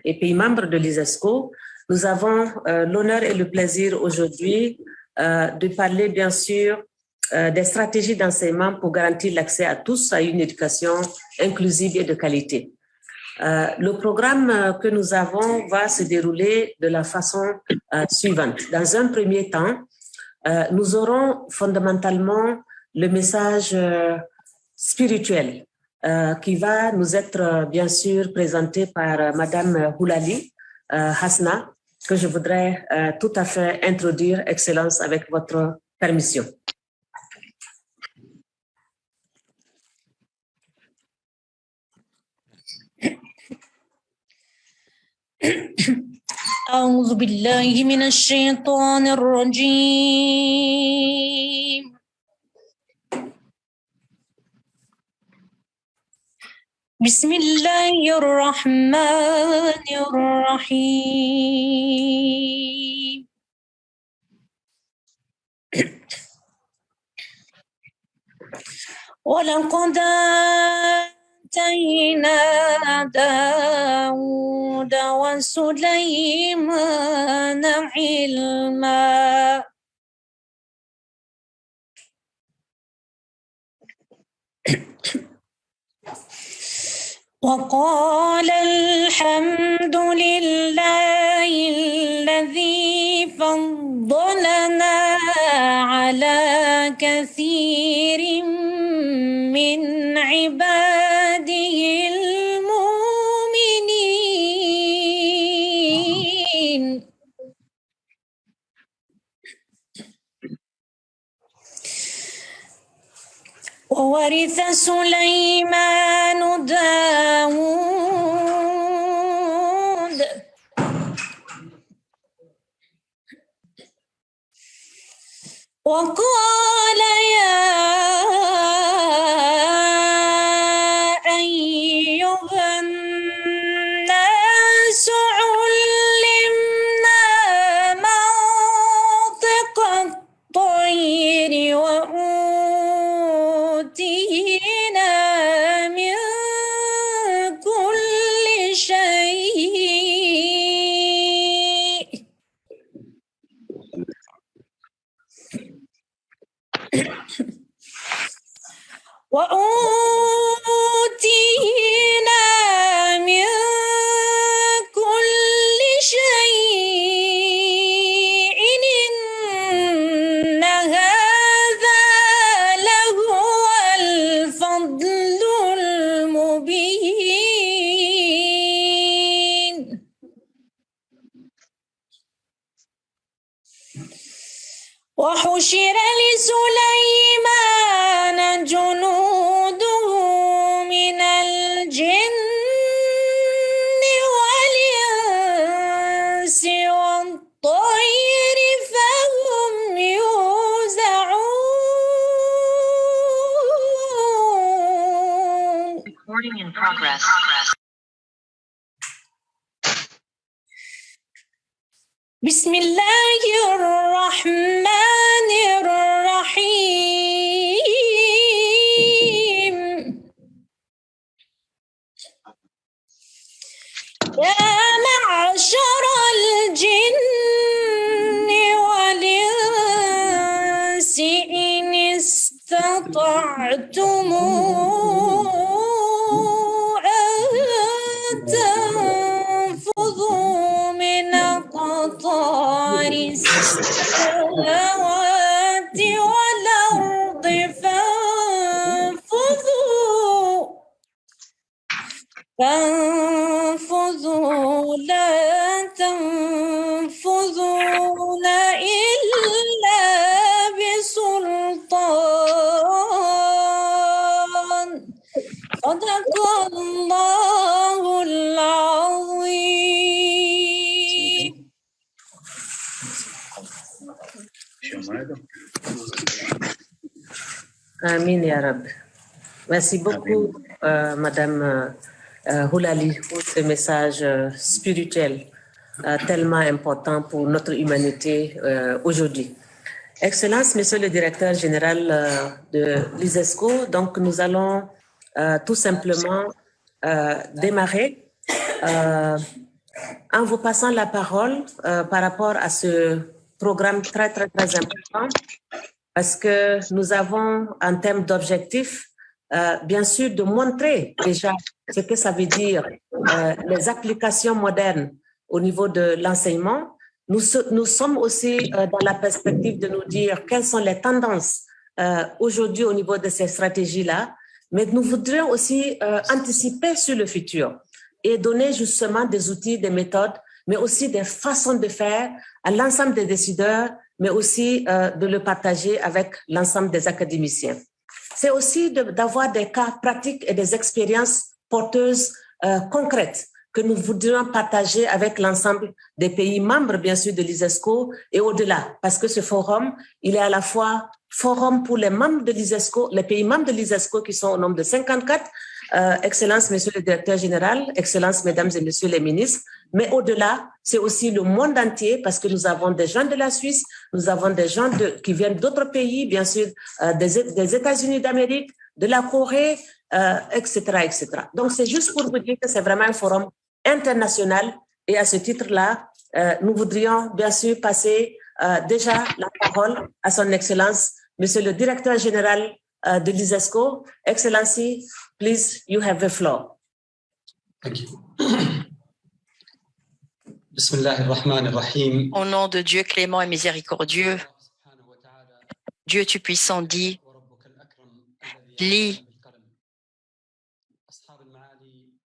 et pays membres de l'ISESCO, nous avons l'honneur et le plaisir aujourd'hui de parler bien sûr des stratégies d'enseignement pour garantir l'accès à tous à une éducation inclusive et de qualité. Le programme que nous avons va se dérouler de la façon suivante. Dans un premier temps, nous aurons fondamentalement le message spirituel qui va nous être bien sûr présenté par Madame Houlali Hasna, que je voudrais tout à fait introduire, Excellence, avec votre permission. أعوذ بالله من الشيطان الرجيم بسم الله الرحمن الرحيم ولقد آتينا داود وسليمان علما وقال الحمد لله الذي فضلنا على كثير من عباده المؤمنين وورث سليمان داود وقال يا أيها الناس علمنا منطق الطير وأوتينا من كل شيء وأوتينا من كل شيء إن هذا لهو الفضل المبين وحشر لسليمان جنوده من الجن والإنس والطير فهم يوزعون. Recording in progress. بسم الله الرحمن الرحيم يا معشر الجن والإنس إن استطعتم أن تنفذوا من أقطار السماوات والأرض فانفذوا لا تنفذون إلا بسلطان صدق الله العظيم. Amin ya Rabbi. Merci beaucoup, Madame Houlali, pour ce message spirituel tellement important pour notre humanité aujourd'hui. Excellence, Monsieur le Directeur général de l'ISESCO, donc nous allons tout simplement démarrer En vous passant la parole par rapport à ce programme très, très, très important, parce que nous avons un thème d'objectif, bien sûr, de montrer déjà ce que ça veut dire, les applications modernes au niveau de l'enseignement. Nous sommes aussi dans la perspective de nous dire quelles sont les tendances aujourd'hui au niveau de ces stratégies-là, mais nous voudrions aussi anticiper sur le futur et donner justement des outils, des méthodes, mais aussi des façons de faire à l'ensemble des décideurs, mais aussi de le partager avec l'ensemble des académiciens. C'est aussi d'avoir des cas pratiques et des expériences porteuses concrètes que nous voudrions partager avec l'ensemble des pays membres, bien sûr, de l'ISESCO et au-delà, parce que ce forum, il est à la fois forum pour les membres de l'ISESCO, les pays membres de l'ISESCO qui sont au nombre de 54, Excellences, Monsieur le Directeur Général, Excellences, Mesdames et Messieurs les ministres, mais au-delà, c'est aussi le monde entier parce que nous avons des gens de la Suisse, nous avons des gens qui viennent d'autres pays, bien sûr, des États-Unis d'Amérique, de la Corée, etc., etc. Donc, c'est juste pour vous dire que c'est vraiment un forum international et à ce titre-là, nous voudrions bien sûr passer déjà la parole à son Excellence, Monsieur le Directeur Général de l'ISESCO. Excellency, please, you have the floor. Thank you. Bismillahirrahmanirrahim. Au nom de Dieu clément et miséricordieux, Dieu Tout-Puissant dit, lis,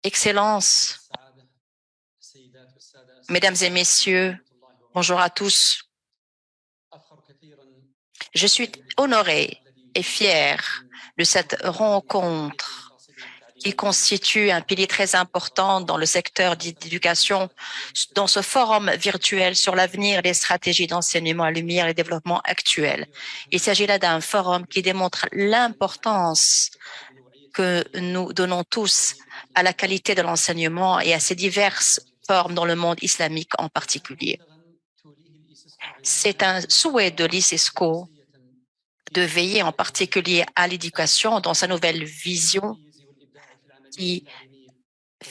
Excellences, Mesdames et Messieurs, bonjour à tous. Je suis honoré et fier de cette rencontre qui constitue un pilier très important dans le secteur d'éducation, dans ce forum virtuel sur l'avenir des stratégies d'enseignement à lumière et développement actuel. Il s'agit là d'un forum qui démontre l'importance que nous donnons tous à la qualité de l'enseignement et à ses diverses formes dans le monde islamique en particulier. C'est un souhait de l'ISESCO de veiller en particulier à l'éducation dans sa nouvelle vision qui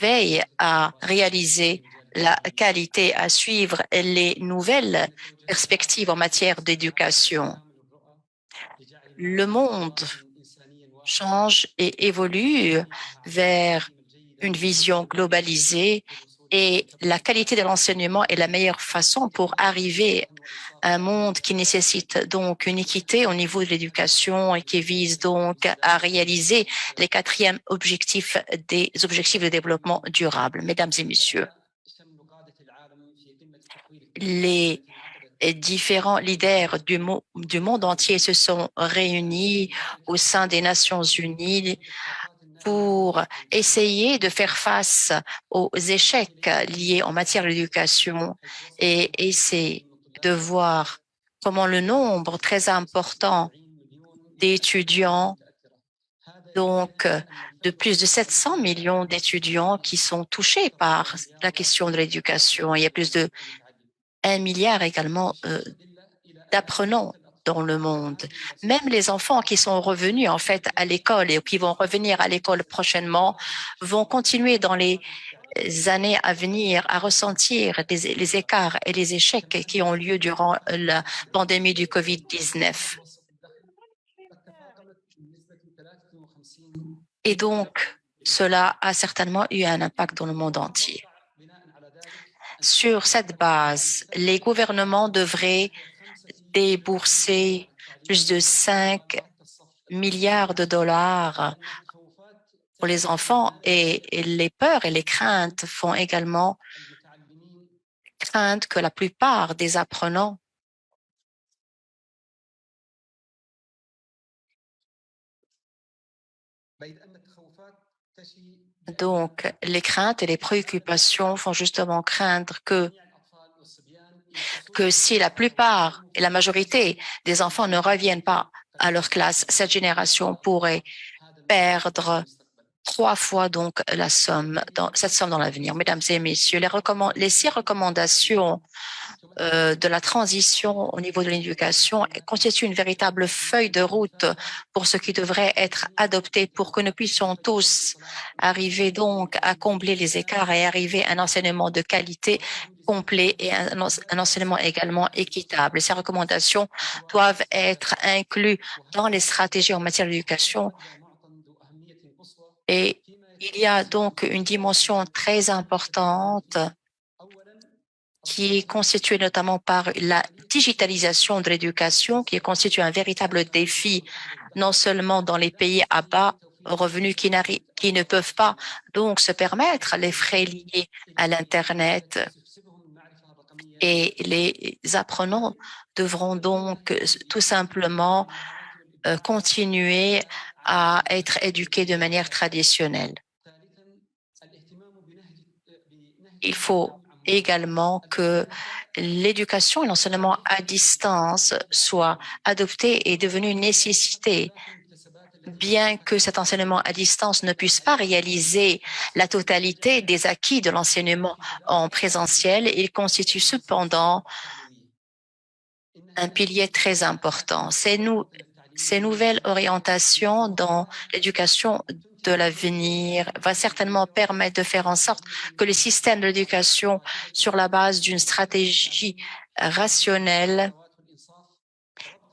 veille à réaliser la qualité, à suivre les nouvelles perspectives en matière d'éducation. Le monde change et évolue vers une vision globalisée et la qualité de l'enseignement est la meilleure façon pour arriver à un monde qui nécessite donc une équité au niveau de l'éducation et qui vise donc à réaliser les quatrièmes objectifs des objectifs de développement durable. Mesdames et messieurs, les différents leaders du monde entier se sont réunis au sein des Nations Unies pour essayer de faire face aux échecs liés en matière d'éducation et essayer de voir comment le nombre très important d'étudiants, donc de plus de 700 millions d'étudiants qui sont touchés par la question de l'éducation. Il y a plus de 1 milliard également d'apprenants dans le monde. Même les enfants qui sont revenus en fait à l'école et qui vont revenir à l'école prochainement vont continuer dans les années à venir à ressentir les écarts et les échecs qui ont lieu durant la pandémie du Covid-19. Et donc, cela a certainement eu un impact dans le monde entier. Sur cette base, les gouvernements devraient débourser plus de 5 milliards de dollars pour les enfants et les peurs et les craintes font également craindre que la plupart des apprenants donc les craintes et les préoccupations font justement craindre que si la plupart et la majorité des enfants ne reviennent pas à leur classe, cette génération pourrait perdre 3 fois donc cette somme dans l'avenir. Mesdames et messieurs, les 6 recommandations de la transition au niveau de l'éducation constituent une véritable feuille de route pour ce qui devrait être adopté pour que nous puissions tous arriver donc à combler les écarts et arriver à un enseignement de qualité complet et un enseignement également équitable. Ces recommandations doivent être incluses dans les stratégies en matière d'éducation et il y a donc une dimension très importante qui est constituée notamment par la digitalisation de l'éducation, qui constitue un véritable défi, non seulement dans les pays à bas revenus qui ne peuvent pas donc se permettre les frais liés à l'Internet. Et les apprenants devront donc tout simplement continuer à être éduqués de manière traditionnelle. Il faut également que l'éducation et l'enseignement à distance soient adoptés et devenus une nécessité. Bien que cet enseignement à distance ne puisse pas réaliser la totalité des acquis de l'enseignement en présentiel, il constitue cependant un pilier très important. Ces nouvelles orientations dans l'éducation de l'avenir va certainement permettre de faire en sorte que le système de l'éducation, sur la base d'une stratégie rationnelle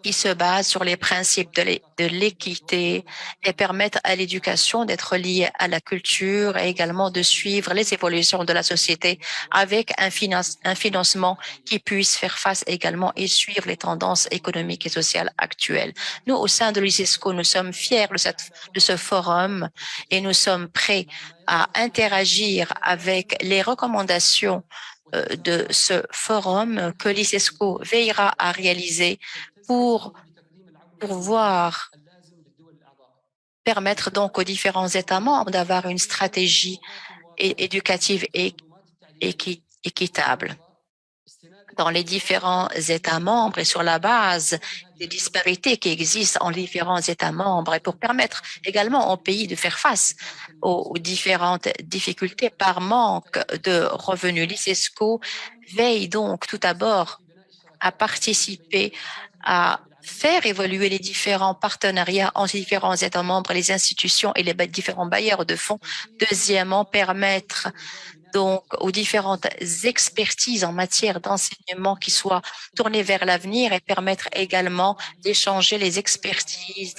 qui se base sur les principes de l'équité et permettre à l'éducation d'être liée à la culture et également de suivre les évolutions de la société avec un financement qui puisse faire face également et suivre les tendances économiques et sociales actuelles. Nous, au sein de l'UNESCO, nous sommes fiers de ce forum et nous sommes prêts à interagir avec les recommandations de ce forum que l'UNESCO veillera à réaliser pour pouvoir permettre donc aux différents États membres d'avoir une stratégie éducative et équitable dans les différents États membres et sur la base des disparités qui existent en différents États membres et pour permettre également au pays de faire face aux différentes difficultés par manque de revenus. L'UNESCO veille donc tout d'abord à participer à faire évoluer les différents partenariats entre les différents États membres, les institutions et les différents bailleurs de fonds. Deuxièmement, permettre donc aux différentes expertises en matière d'enseignement qui soient tournées vers l'avenir et permettre également d'échanger les expertises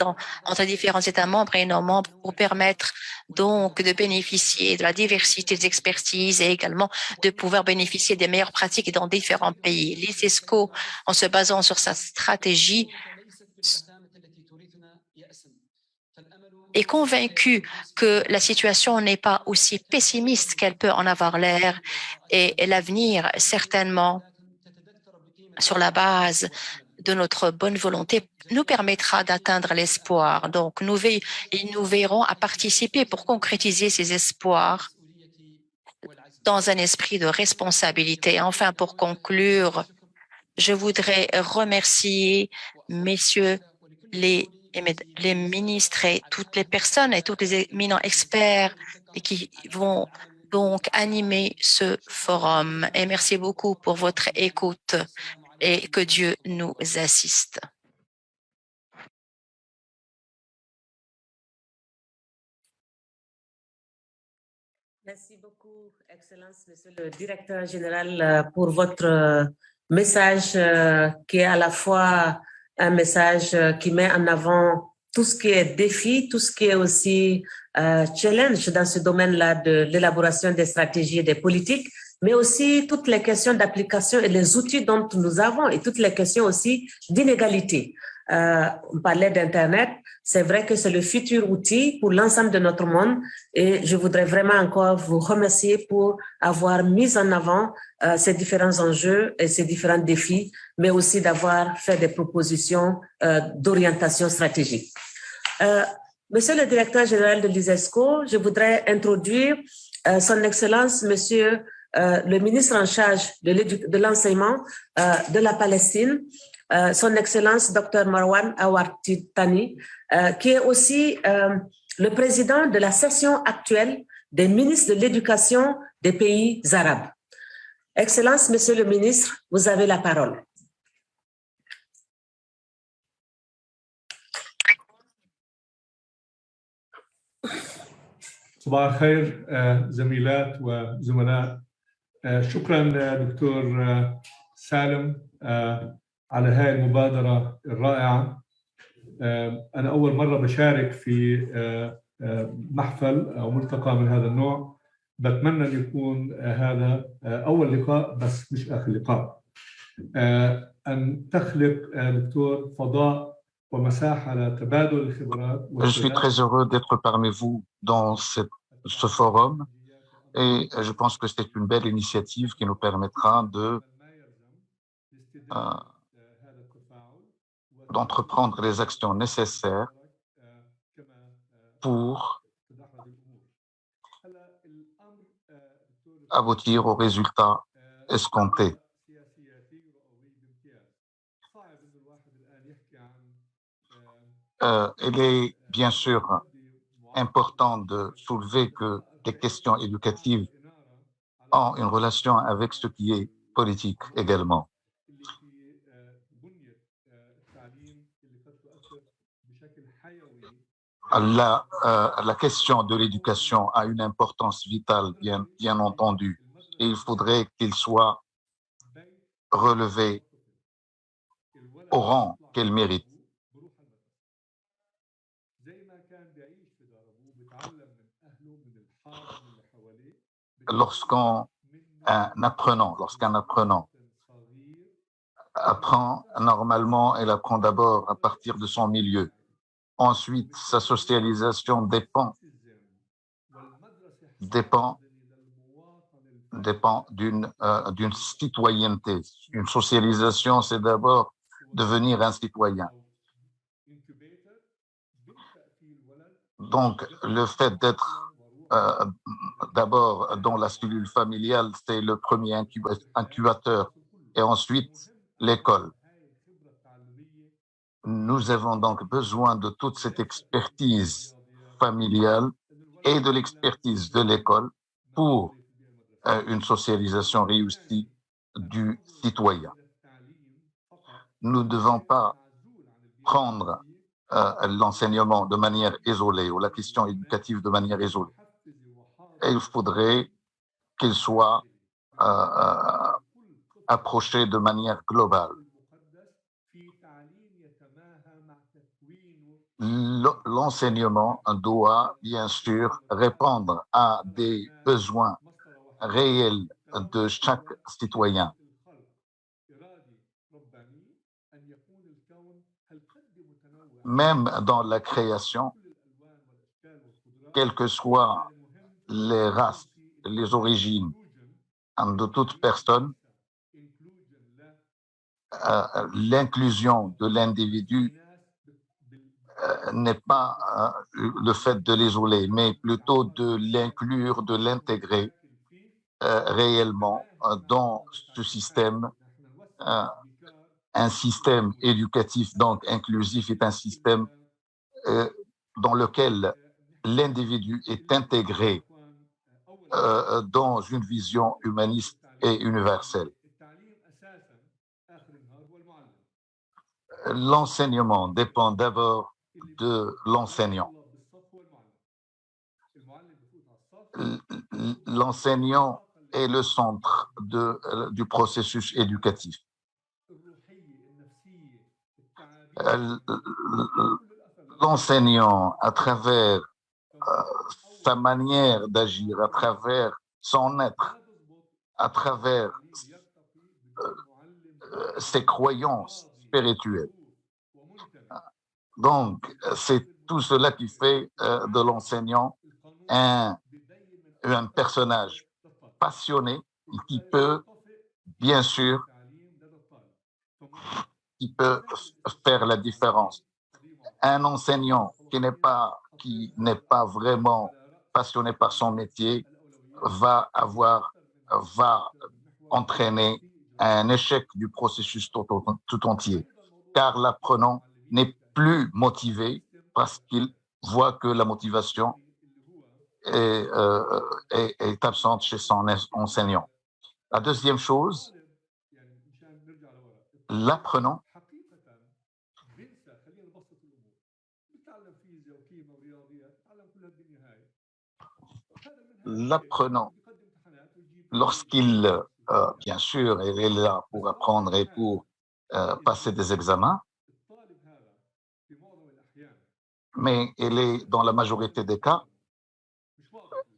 entre différents États membres et non membres pour permettre donc de bénéficier de la diversité des expertises et également de pouvoir bénéficier des meilleures pratiques dans différents pays. L'UNESCO, en se basant sur sa stratégie, est convaincu que la situation n'est pas aussi pessimiste qu'elle peut en avoir l'air et l'avenir, certainement, sur la base de notre bonne volonté, nous permettra d'atteindre l'espoir. Donc, nous veillerons à participer pour concrétiser ces espoirs dans un esprit de responsabilité. Enfin, pour conclure, je voudrais remercier messieurs les ministres et toutes les personnes et tous les éminents experts qui vont donc animer ce forum. Et merci beaucoup pour votre écoute et que Dieu nous assiste. Merci beaucoup, Excellence, Monsieur le Directeur général, pour votre message qui est à la fois un message qui met en avant tout ce qui est défi, tout ce qui est aussi challenge dans ce domaine-là de l'élaboration des stratégies et des politiques, mais aussi toutes les questions d'application et les outils dont nous avons et toutes les questions aussi d'inégalité. On parlait d'Internet. C'est vrai que c'est le futur outil pour l'ensemble de notre monde et je voudrais vraiment encore vous remercier pour avoir mis en avant ces différents enjeux et ces différents défis, mais aussi d'avoir fait des propositions d'orientation stratégique. Monsieur le directeur général de l'UNESCO, je voudrais introduire son Excellence, Monsieur le ministre en charge de l'enseignement de la Palestine, son Excellence Dr Marwan Awartitani, qui est aussi le président de la session actuelle des ministres de l'éducation des pays arabes. Excellence, Monsieur le ministre, vous avez la parole. صباح الخير زميلات وزملاء. شكرا دكتور سالم على هذه المبادرة الرائعة. أنا أول مرة بشارك في محفل أو ملتقى من هذا النوع. بتمنى أن يكون هذا أول لقاء بس مش آخر لقاء. أن تخلق دكتور فضاء ومساحة لتبادل الخبرات. Je suis très heureux d'être parmi vous dans ce forum et je pense que c'est une belle initiative qui nous permettra d'entreprendre les actions nécessaires pour aboutir aux résultats escomptés. Il est bien sûr important de soulever que les questions éducatives ont une relation avec ce qui est politique également. La question de l'éducation a une importance vitale, bien entendu, et il faudrait qu'il soit relevé au rang qu'elle mérite. Lorsqu'un apprenant apprend, normalement, elle apprend d'abord à partir de son milieu. Ensuite, sa socialisation dépend d'une citoyenneté. Une socialisation, c'est d'abord devenir un citoyen. Donc, le fait d'être d'abord dans la cellule familiale, c'est le premier incubateur, et ensuite l'école. Nous avons donc besoin de toute cette expertise familiale et de l'expertise de l'école pour une socialisation réussie du citoyen. Nous ne devons pas prendre l'enseignement de manière isolée ou la question éducative de manière isolée. Et il faudrait qu'il soit approché de manière globale. L'enseignement doit bien sûr répondre à des besoins réels de chaque citoyen. Même dans la création, quelles que soient les races, les origines de toute personne, l'inclusion de l'individu n'est pas le fait de l'isoler, mais plutôt de l'inclure, de l'intégrer réellement dans ce système. Un système éducatif, donc inclusif, est un système dans lequel l'individu est intégré dans une vision humaniste et universelle. L'enseignement dépend d'abord de l'enseignant. L'enseignant est le centre du processus éducatif. L'enseignant, à travers sa manière d'agir, à travers son être, à travers ses croyances spirituelles. Donc, c'est tout cela qui fait de l'enseignant un personnage passionné qui peut, bien sûr, faire la différence. Un enseignant qui n'est pas vraiment passionné par son métier va entraîner un échec du processus tout entier, car l'apprenant n'est plus motivé parce qu'il voit que la motivation est absente chez son enseignant. La deuxième chose, l'apprenant lorsqu'il, bien sûr, il est là pour apprendre et pour passer des examens, mais il est dans la majorité des cas,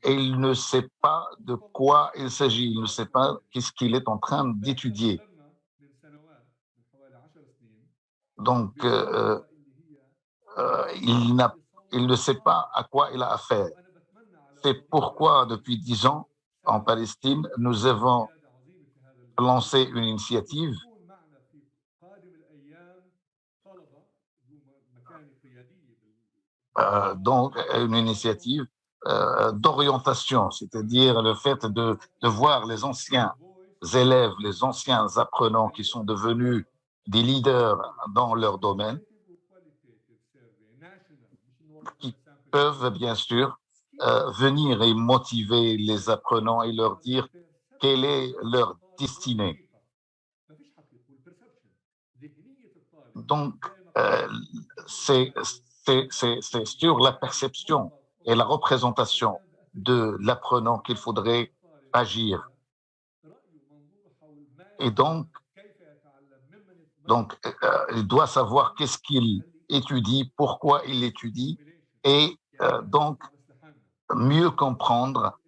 et il ne sait pas de quoi il s'agit, il ne sait pas qu'est-ce qu'il est en train d'étudier. Donc, il ne sait pas à quoi il a affaire. C'est pourquoi, depuis 10 ans, en Palestine, nous avons lancé une initiative donc une initiative d'orientation, c'est-à-dire le fait de voir les anciens élèves, les anciens apprenants qui sont devenus des leaders dans leur domaine, qui peuvent bien sûr venir et motiver les apprenants et leur dire quelle est leur destinée. Donc, c'est sur la perception et la représentation de l'apprenant qu'il faudrait agir. Et donc il doit savoir qu'est-ce qu'il étudie, pourquoi il étudie, et donc mieux comprendre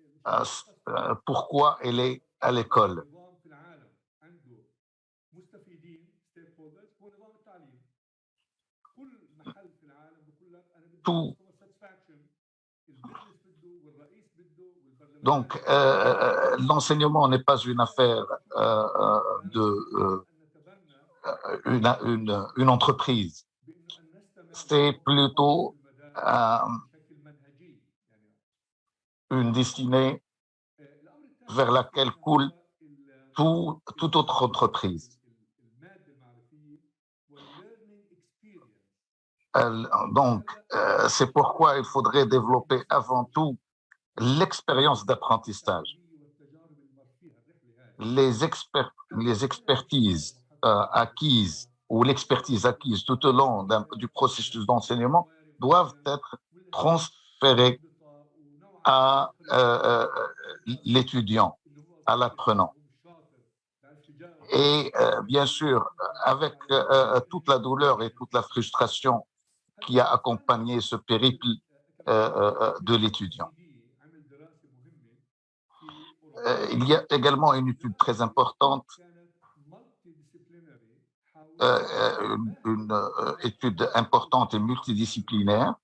pourquoi il est à l'école. Tout. Donc, l'enseignement n'est pas une affaire une entreprise. C'est plutôt une destinée vers laquelle coule toute autre entreprise. Donc, c'est pourquoi il faudrait développer avant tout l'expérience d'apprentissage. Les expertises acquises ou l'expertise acquise tout au long du processus d'enseignement doivent être transférées à l'étudiant, à l'apprenant. Et bien sûr, avec toute la douleur et toute la frustration qui a accompagné ce périple de l'étudiant. Il y a également une étude très importante, une étude importante et multidisciplinaire,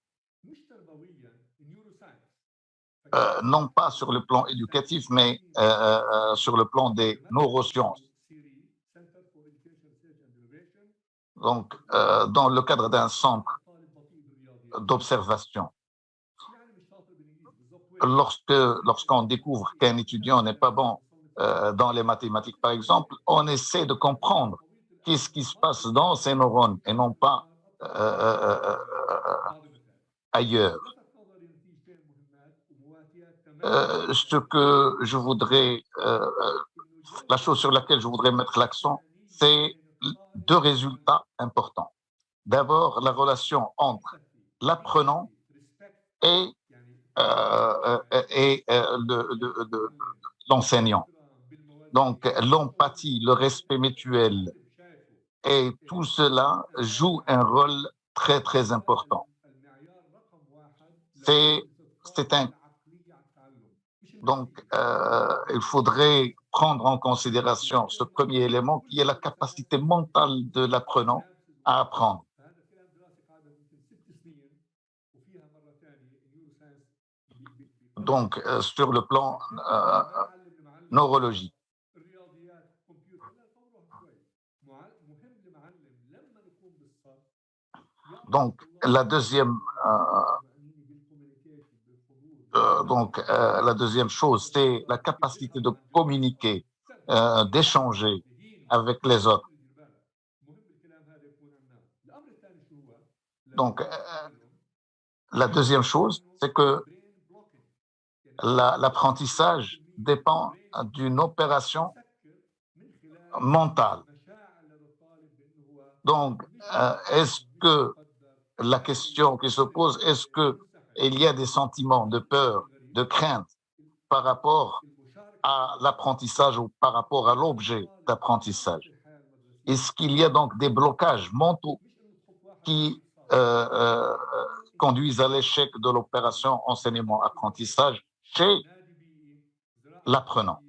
non pas sur le plan éducatif, mais sur le plan des neurosciences. Donc, dans le cadre d'un centre d'observation. Lorsqu'on découvre qu'un étudiant n'est pas bon dans les mathématiques, par exemple, on essaie de comprendre qu'est-ce qui se passe dans ces neurones et non pas ailleurs. Ce que je voudrais, la chose sur laquelle je voudrais mettre l'accent, c'est deux résultats importants. D'abord, la relation entre l'apprenant et l'enseignant. Donc, l'empathie, le respect mutuel, et tout cela joue un rôle très, très important. Donc, il faudrait prendre en considération ce premier élément qui est la capacité mentale de l'apprenant à apprendre. Donc, sur le plan neurologique. Donc, la deuxième chose, c'est la capacité de communiquer, d'échanger avec les autres. Donc, La deuxième chose, c'est que l'apprentissage dépend d'une opération mentale. Donc, est-ce que la question qui se pose, est-ce qu'il y a des sentiments de peur, de crainte par rapport à l'apprentissage ou par rapport à l'objet d'apprentissage? Est-ce qu'il y a donc des blocages mentaux qui conduisent à l'échec de l'opération enseignement-apprentissage chez l'apprenant?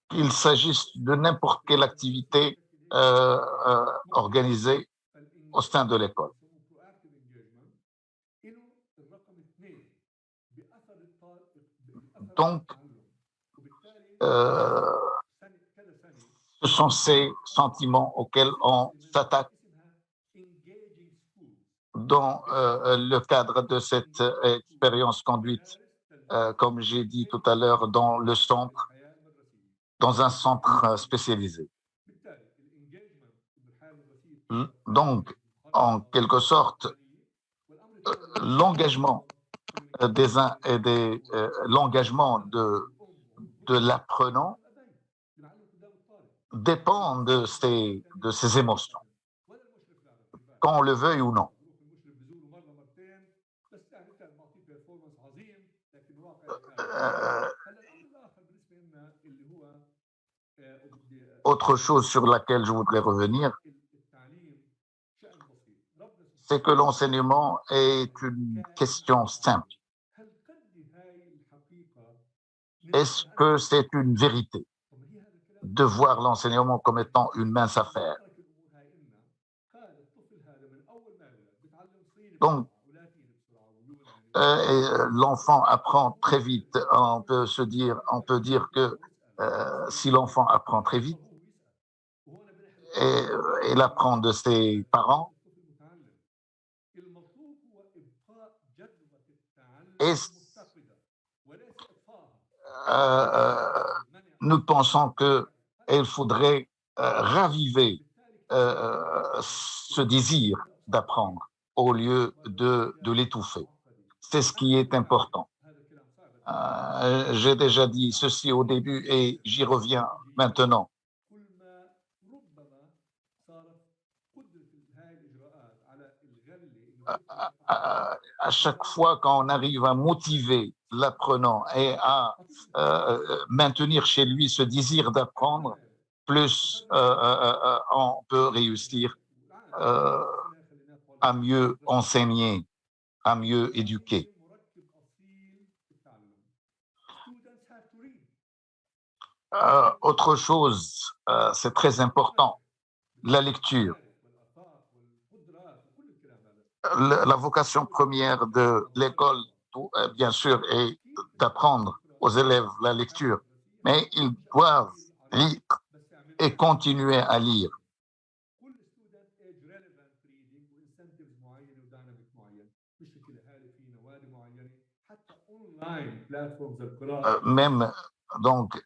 Qu'il s'agisse de n'importe quelle activité organisée au sein de l'école. Donc, ce sont ces sentiments auxquels on s'attaque dans le cadre de cette expérience conduite, comme j'ai dit tout à l'heure, dans un centre spécialisé. Donc, en quelque sorte, l'engagement des uns et l'engagement de l'apprenant dépend de ses émotions, qu'on le veuille ou non. Autre chose sur laquelle je voudrais revenir, c'est que l'enseignement est une question simple. Est-ce que c'est une vérité de voir l'enseignement comme étant une mince affaire? Donc, l'enfant apprend très vite. On peut dire que si l'enfant apprend très vite, et il apprend de ses parents, et nous pensons qu'il faudrait raviver ce désir d'apprendre au lieu de l'étouffer. C'est ce qui est important. J'ai déjà dit ceci au début et j'y reviens maintenant. À chaque fois qu'on arrive à motiver l'apprenant et à maintenir chez lui ce désir d'apprendre, plus on peut réussir à mieux enseigner, à mieux éduquer. Autre chose, c'est très important, la lecture. La vocation première de l'école, bien sûr, est d'apprendre aux élèves la lecture, mais ils doivent lire et continuer à lire. Même donc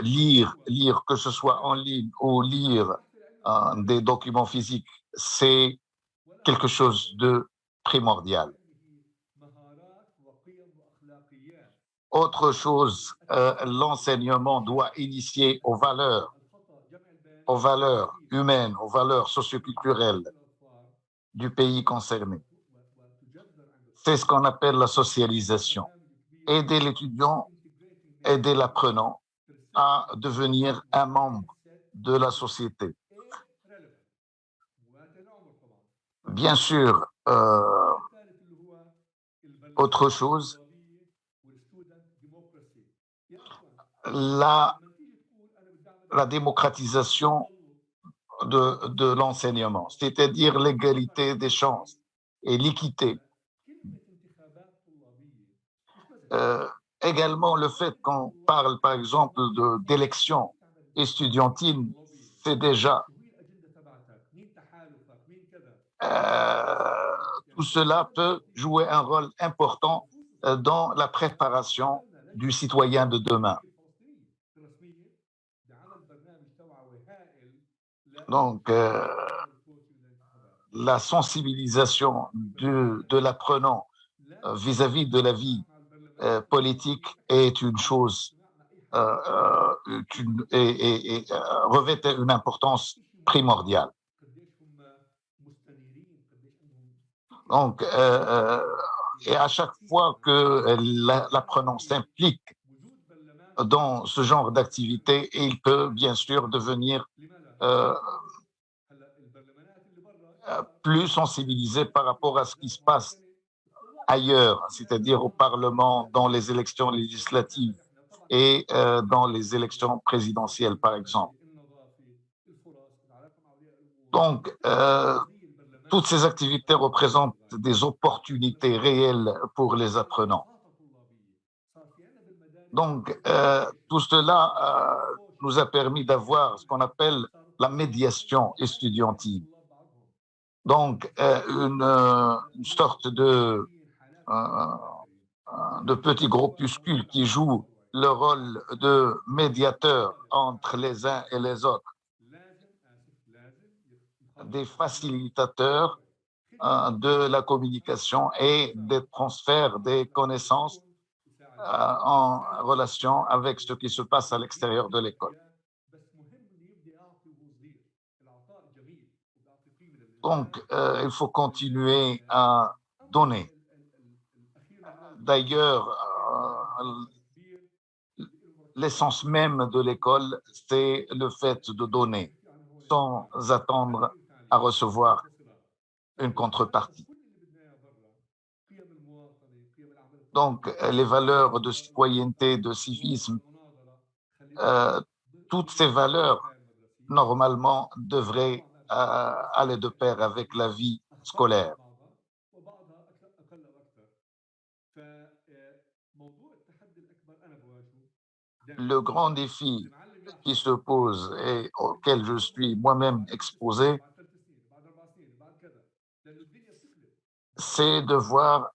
lire que ce soit en ligne ou lire des documents physiques, c'est quelque chose de primordial. Autre chose, l'enseignement doit initier aux valeurs humaines, aux valeurs socioculturelles du pays concerné. C'est ce qu'on appelle la socialisation. Aider l'étudiant, aider l'apprenant à devenir un membre de la société. Bien sûr, autre chose, la démocratisation de l'enseignement, c'est-à-dire l'égalité des chances et l'équité. Également, le fait qu'on parle, par exemple, d'élections estudiantines, c'est déjà tout cela peut jouer un rôle important dans la préparation du citoyen de demain. Donc, la sensibilisation de l'apprenant vis-à-vis de la vie politique est une chose revêt une importance primordiale. Donc, et à chaque fois que l'apprenant s'implique dans ce genre d'activité, il peut bien sûr devenir plus sensibilisé par rapport à ce qui se passe ailleurs, c'est-à-dire au Parlement, dans les élections législatives et dans les élections présidentielles, par exemple. Donc, toutes ces activités représentent des opportunités réelles pour les apprenants. Donc, tout cela nous a permis d'avoir ce qu'on appelle la médiation estudiantine. Donc, une sorte de petits groupuscules qui jouent le rôle de médiateur entre les uns et les autres, des facilitateurs de la communication et des transferts des connaissances en relation avec ce qui se passe à l'extérieur de l'école. Donc, il faut continuer à donner. D'ailleurs, l'essence même de l'école, c'est le fait de donner sans attendre à recevoir une contrepartie. Donc, les valeurs de citoyenneté, de civisme, toutes ces valeurs, normalement, devraient aller de pair avec la vie scolaire. Le grand défi qui se pose et auquel je suis moi-même exposé, c'est de voir,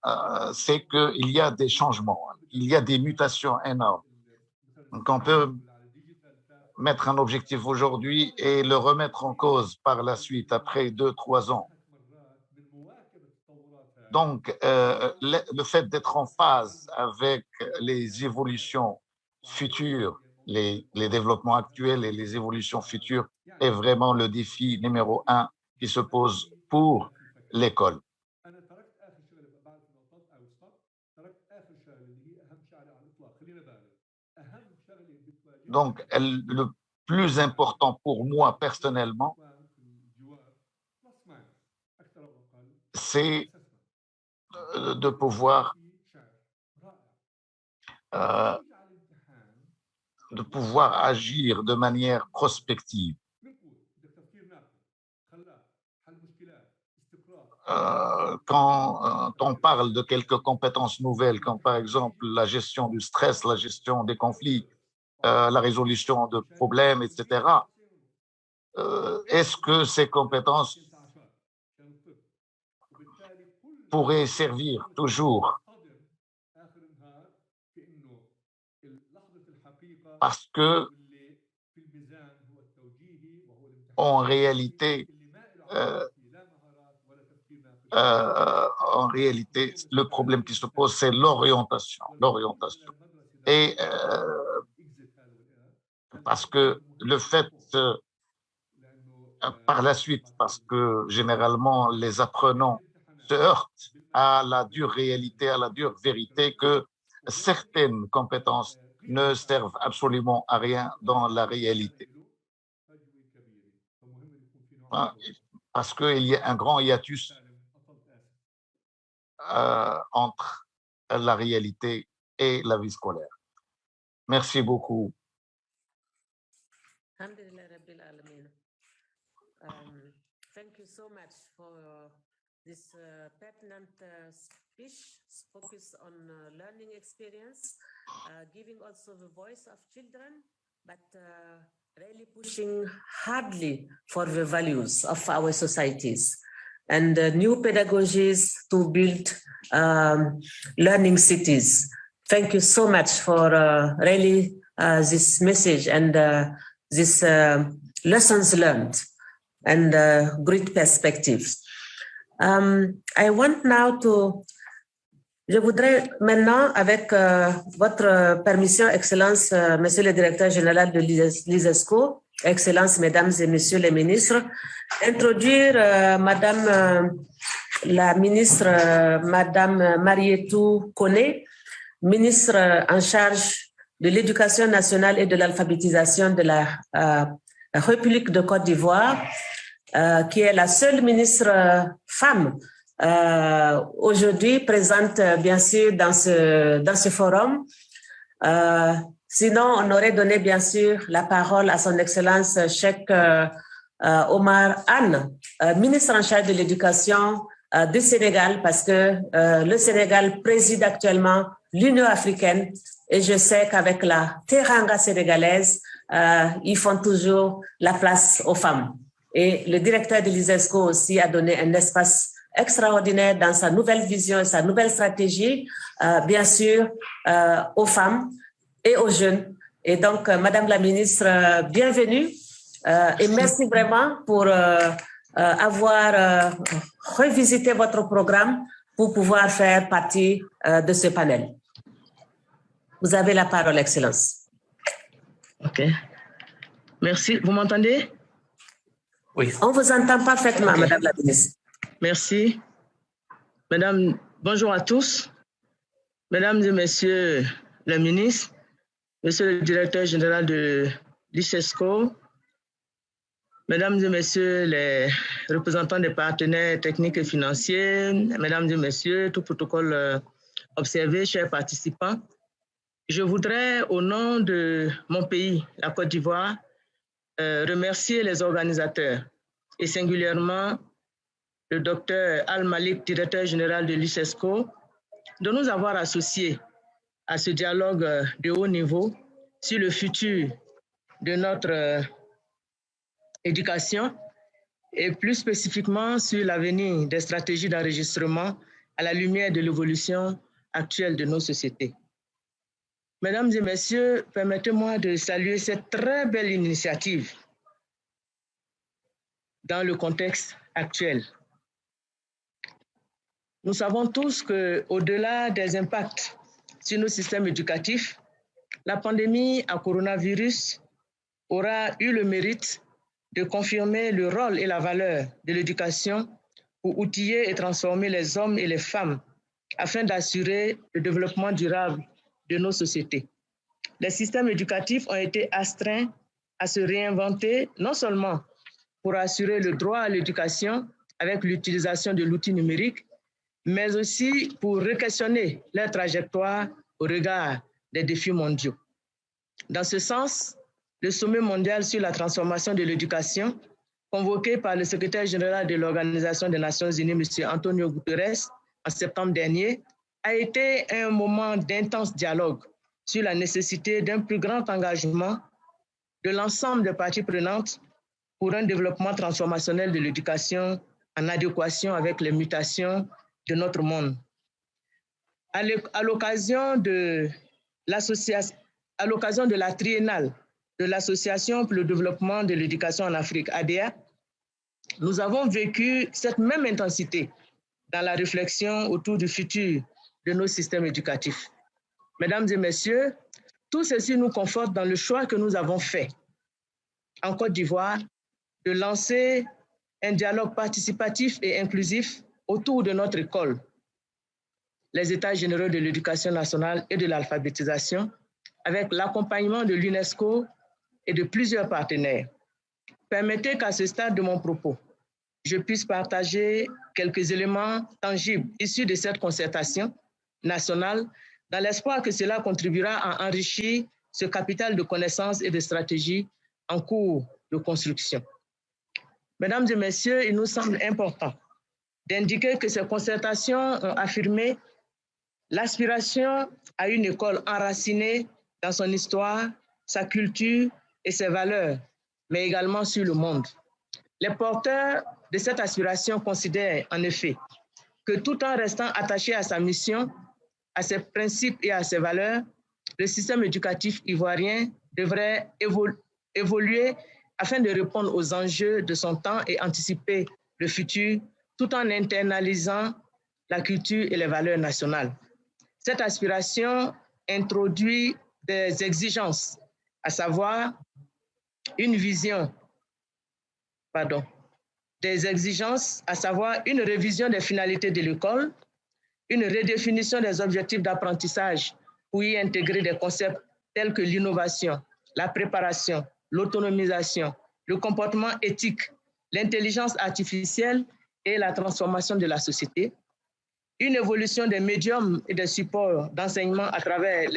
c'est qu'il y a des changements, il y a des mutations énormes. Donc, on peut mettre un objectif aujourd'hui et le remettre en cause par la suite, après 2-3 ans. Donc, le fait d'être en phase avec les évolutions futures, les développements actuels et les évolutions futures est vraiment le défi numéro 1 qui se pose pour l'école. Donc, le plus important pour moi personnellement, c'est de pouvoir agir de manière prospective. Quand on parle de quelques compétences nouvelles, comme par exemple la gestion du stress, la gestion des conflits, la résolution de problèmes, etc., est-ce que ces compétences pourraient servir toujours? Parce que, en réalité, le problème qui se pose, c'est l'orientation. Et parce que le fait, par la suite, parce que généralement les apprenants se heurtent à la dure réalité, à la dure vérité que certaines compétences ne servent absolument à rien dans la réalité. Parce qu'il y a un grand hiatus entre la réalité et la vie scolaire. Merci beaucoup. Thank you so much for this pertinent speech, focus on learning experience, giving also the voice of children, but really pushing hardly for the values of our societies and new pedagogies to build learning cities. Thank you so much for really this message and this lessons learned and great perspectives. I want now to... Je voudrais maintenant, avec votre permission, Excellence, Monsieur le Directeur Général de l'ISESCO, Excellences, Mesdames et Messieurs les ministres, introduire Madame la ministre, Madame Marietou Koné, ministre en charge de l'Éducation nationale et de l'alphabétisation de la République de Côte d'Ivoire, qui est la seule ministre femme aujourd'hui présente bien sûr dans ce forum. Sinon, on aurait donné bien sûr la parole à son Excellence Cheikh Omar Anne, ministre en charge de l'éducation du Sénégal, parce que le Sénégal préside actuellement l'Union africaine et je sais qu'avec la Teranga sénégalaise, ils font toujours la place aux femmes. Et le directeur de l'ISESCO aussi a donné un espace extraordinaire dans sa nouvelle vision et sa nouvelle stratégie, bien sûr, aux femmes et aux jeunes. Et donc, Madame la ministre, bienvenue et merci vraiment pour avoir revisité votre programme pour pouvoir faire partie de ce panel. Vous avez la parole, Excellence. OK. Merci. Vous m'entendez? Oui. On vous entend parfaitement, okay. Madame la ministre. Merci. Madame, bonjour à tous. Mesdames et messieurs les ministres, monsieur le directeur général de l'ISESCO, mesdames et messieurs les représentants des partenaires techniques et financiers, mesdames et messieurs, tout protocole observé, chers participants, je voudrais, au nom de mon pays, la Côte d'Ivoire, remercier les organisateurs et singulièrement le docteur Al-Malik, directeur général de l'ISESCO, de nous avoir associés à ce dialogue de haut niveau sur le futur de notre éducation et plus spécifiquement sur l'avenir des stratégies d'enregistrement à la lumière de l'évolution actuelle de nos sociétés. Mesdames et messieurs, permettez-moi de saluer cette très belle initiative dans le contexte actuel. Nous savons tous qu'au-delà des impacts sur nos systèmes éducatifs, la pandémie à coronavirus aura eu le mérite de confirmer le rôle et la valeur de l'éducation pour outiller et transformer les hommes et les femmes afin d'assurer le développement durable de nos sociétés. Les systèmes éducatifs ont été astreints à se réinventer, non seulement pour assurer le droit à l'éducation avec l'utilisation de l'outil numérique, mais aussi pour re-questionner leur trajectoire au regard des défis mondiaux. Dans ce sens, le sommet mondial sur la transformation de l'éducation, convoqué par le secrétaire général de l'Organisation des Nations Unies, M. Antonio Guterres, en septembre dernier, a été un moment d'intense dialogue sur la nécessité d'un plus grand engagement de l'ensemble des parties prenantes pour un développement transformationnel de l'éducation en adéquation avec les mutations de notre monde. À l'occasion de la triennale de l'Association pour le développement de l'éducation en Afrique, ADA, nous avons vécu cette même intensité dans la réflexion autour du futur de nos systèmes éducatifs. Mesdames et messieurs, tout ceci nous conforte dans le choix que nous avons fait en Côte d'Ivoire de lancer un dialogue participatif et inclusif autour de notre école, les États généraux de l'éducation nationale et de l'alphabétisation, avec l'accompagnement de l'UNESCO et de plusieurs partenaires. Permettez qu'à ce stade de mon propos, je puisse partager quelques éléments tangibles issus de cette concertation nationale, dans l'espoir que cela contribuera à enrichir ce capital de connaissances et de stratégies en cours de construction. Mesdames et messieurs, il nous semble important d'indiquer que ces concertations ont affirmé l'aspiration à une école enracinée dans son histoire, sa culture et ses valeurs, mais également sur le monde. Les porteurs de cette aspiration considèrent en effet que tout en restant attaché à sa mission, à ses principes et à ses valeurs, le système éducatif ivoirien devrait évoluer afin de répondre aux enjeux de son temps et anticiper le futur tout en internalisant la culture et les valeurs nationales. Cette aspiration introduit des exigences, à savoir une vision, des exigences, à savoir une révision des finalités de l'école, une redéfinition des objectifs d'apprentissage pour y intégrer des concepts tels que l'innovation, la préparation, l'autonomisation, le comportement éthique, l'intelligence artificielle et la transformation de la société, une évolution des médiums et des supports d'enseignement à travers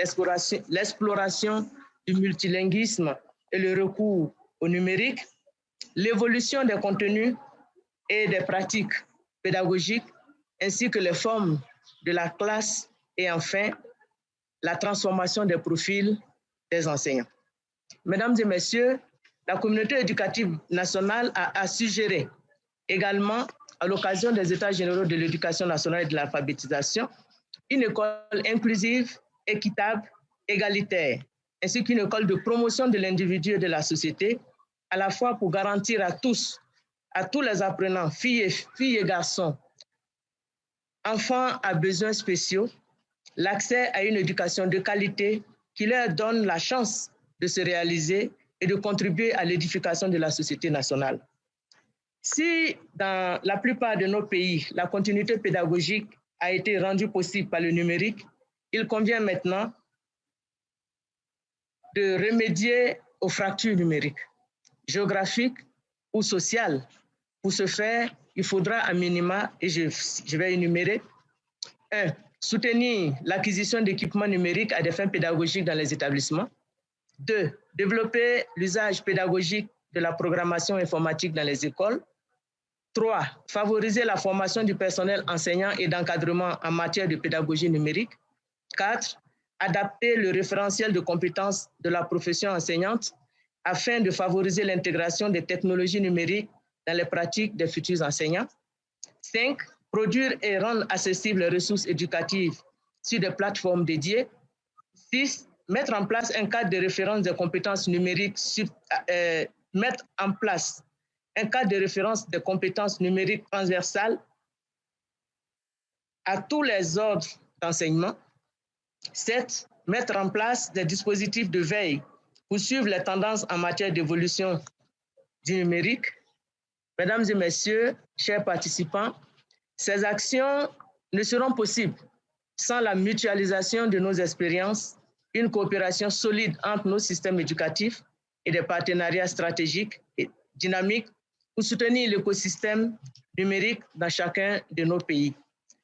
l'exploration du multilinguisme et le recours au numérique, l'évolution des contenus et des pratiques pédagogiques, ainsi que les formes de la classe et enfin, la transformation des profils des enseignants. Mesdames et messieurs, la communauté éducative nationale a suggéré également, à l'occasion des États généraux de l'éducation nationale et de l'alphabétisation, une école inclusive, équitable, égalitaire, ainsi qu'une école de promotion de l'individu et de la société, à la fois pour garantir à tous les apprenants, filles et garçons, enfants à besoins spéciaux, l'accès à une éducation de qualité qui leur donne la chance de se réaliser et de contribuer à l'édification de la société nationale. Si dans la plupart de nos pays, la continuité pédagogique a été rendue possible par le numérique, il convient maintenant de remédier aux fractures numériques, géographiques ou sociales. Pour ce faire, il faudra à minima, et je vais énumérer, 1. Soutenir l'acquisition d'équipements numériques à des fins pédagogiques dans les établissements. 2. Développer l'usage pédagogique de la programmation informatique dans les écoles. 3. Favoriser la formation du personnel enseignant et d'encadrement en matière de pédagogie numérique. 4. Adapter le référentiel de compétences de la profession enseignante afin de favoriser l'intégration des technologies numériques dans les pratiques des futurs enseignants. 5. Produire et rendre accessibles les ressources éducatives sur des plateformes dédiées. 6. Mettre en place un cadre de référence des compétences numériques, mettre en place un cadre de référence des compétences numériques transversales à tous les ordres d'enseignement. 7. Mettre en place des dispositifs de veille pour suivre les tendances en matière d'évolution du numérique. Mesdames et messieurs, chers participants, ces actions ne seront possibles sans la mutualisation de nos expériences, une coopération solide entre nos systèmes éducatifs et des partenariats stratégiques et dynamiques pour soutenir l'écosystème numérique dans chacun de nos pays.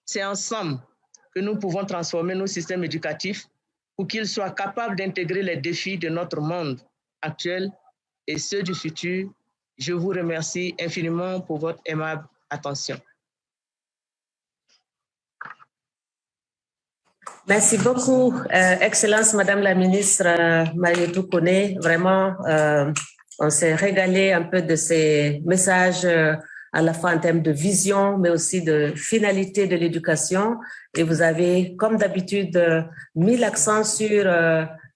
C'est ensemble que nous pouvons transformer nos systèmes éducatifs pour qu'ils soient capables d'intégrer les défis de notre monde actuel et ceux du futur. Je vous remercie infiniment pour votre aimable attention. Merci beaucoup, Excellence Madame la Ministre Marietou Koné. Vraiment, on s'est régalé un peu de ces messages à la fois en termes de vision, mais aussi de finalité de l'éducation. Et vous avez, comme d'habitude, mis l'accent sur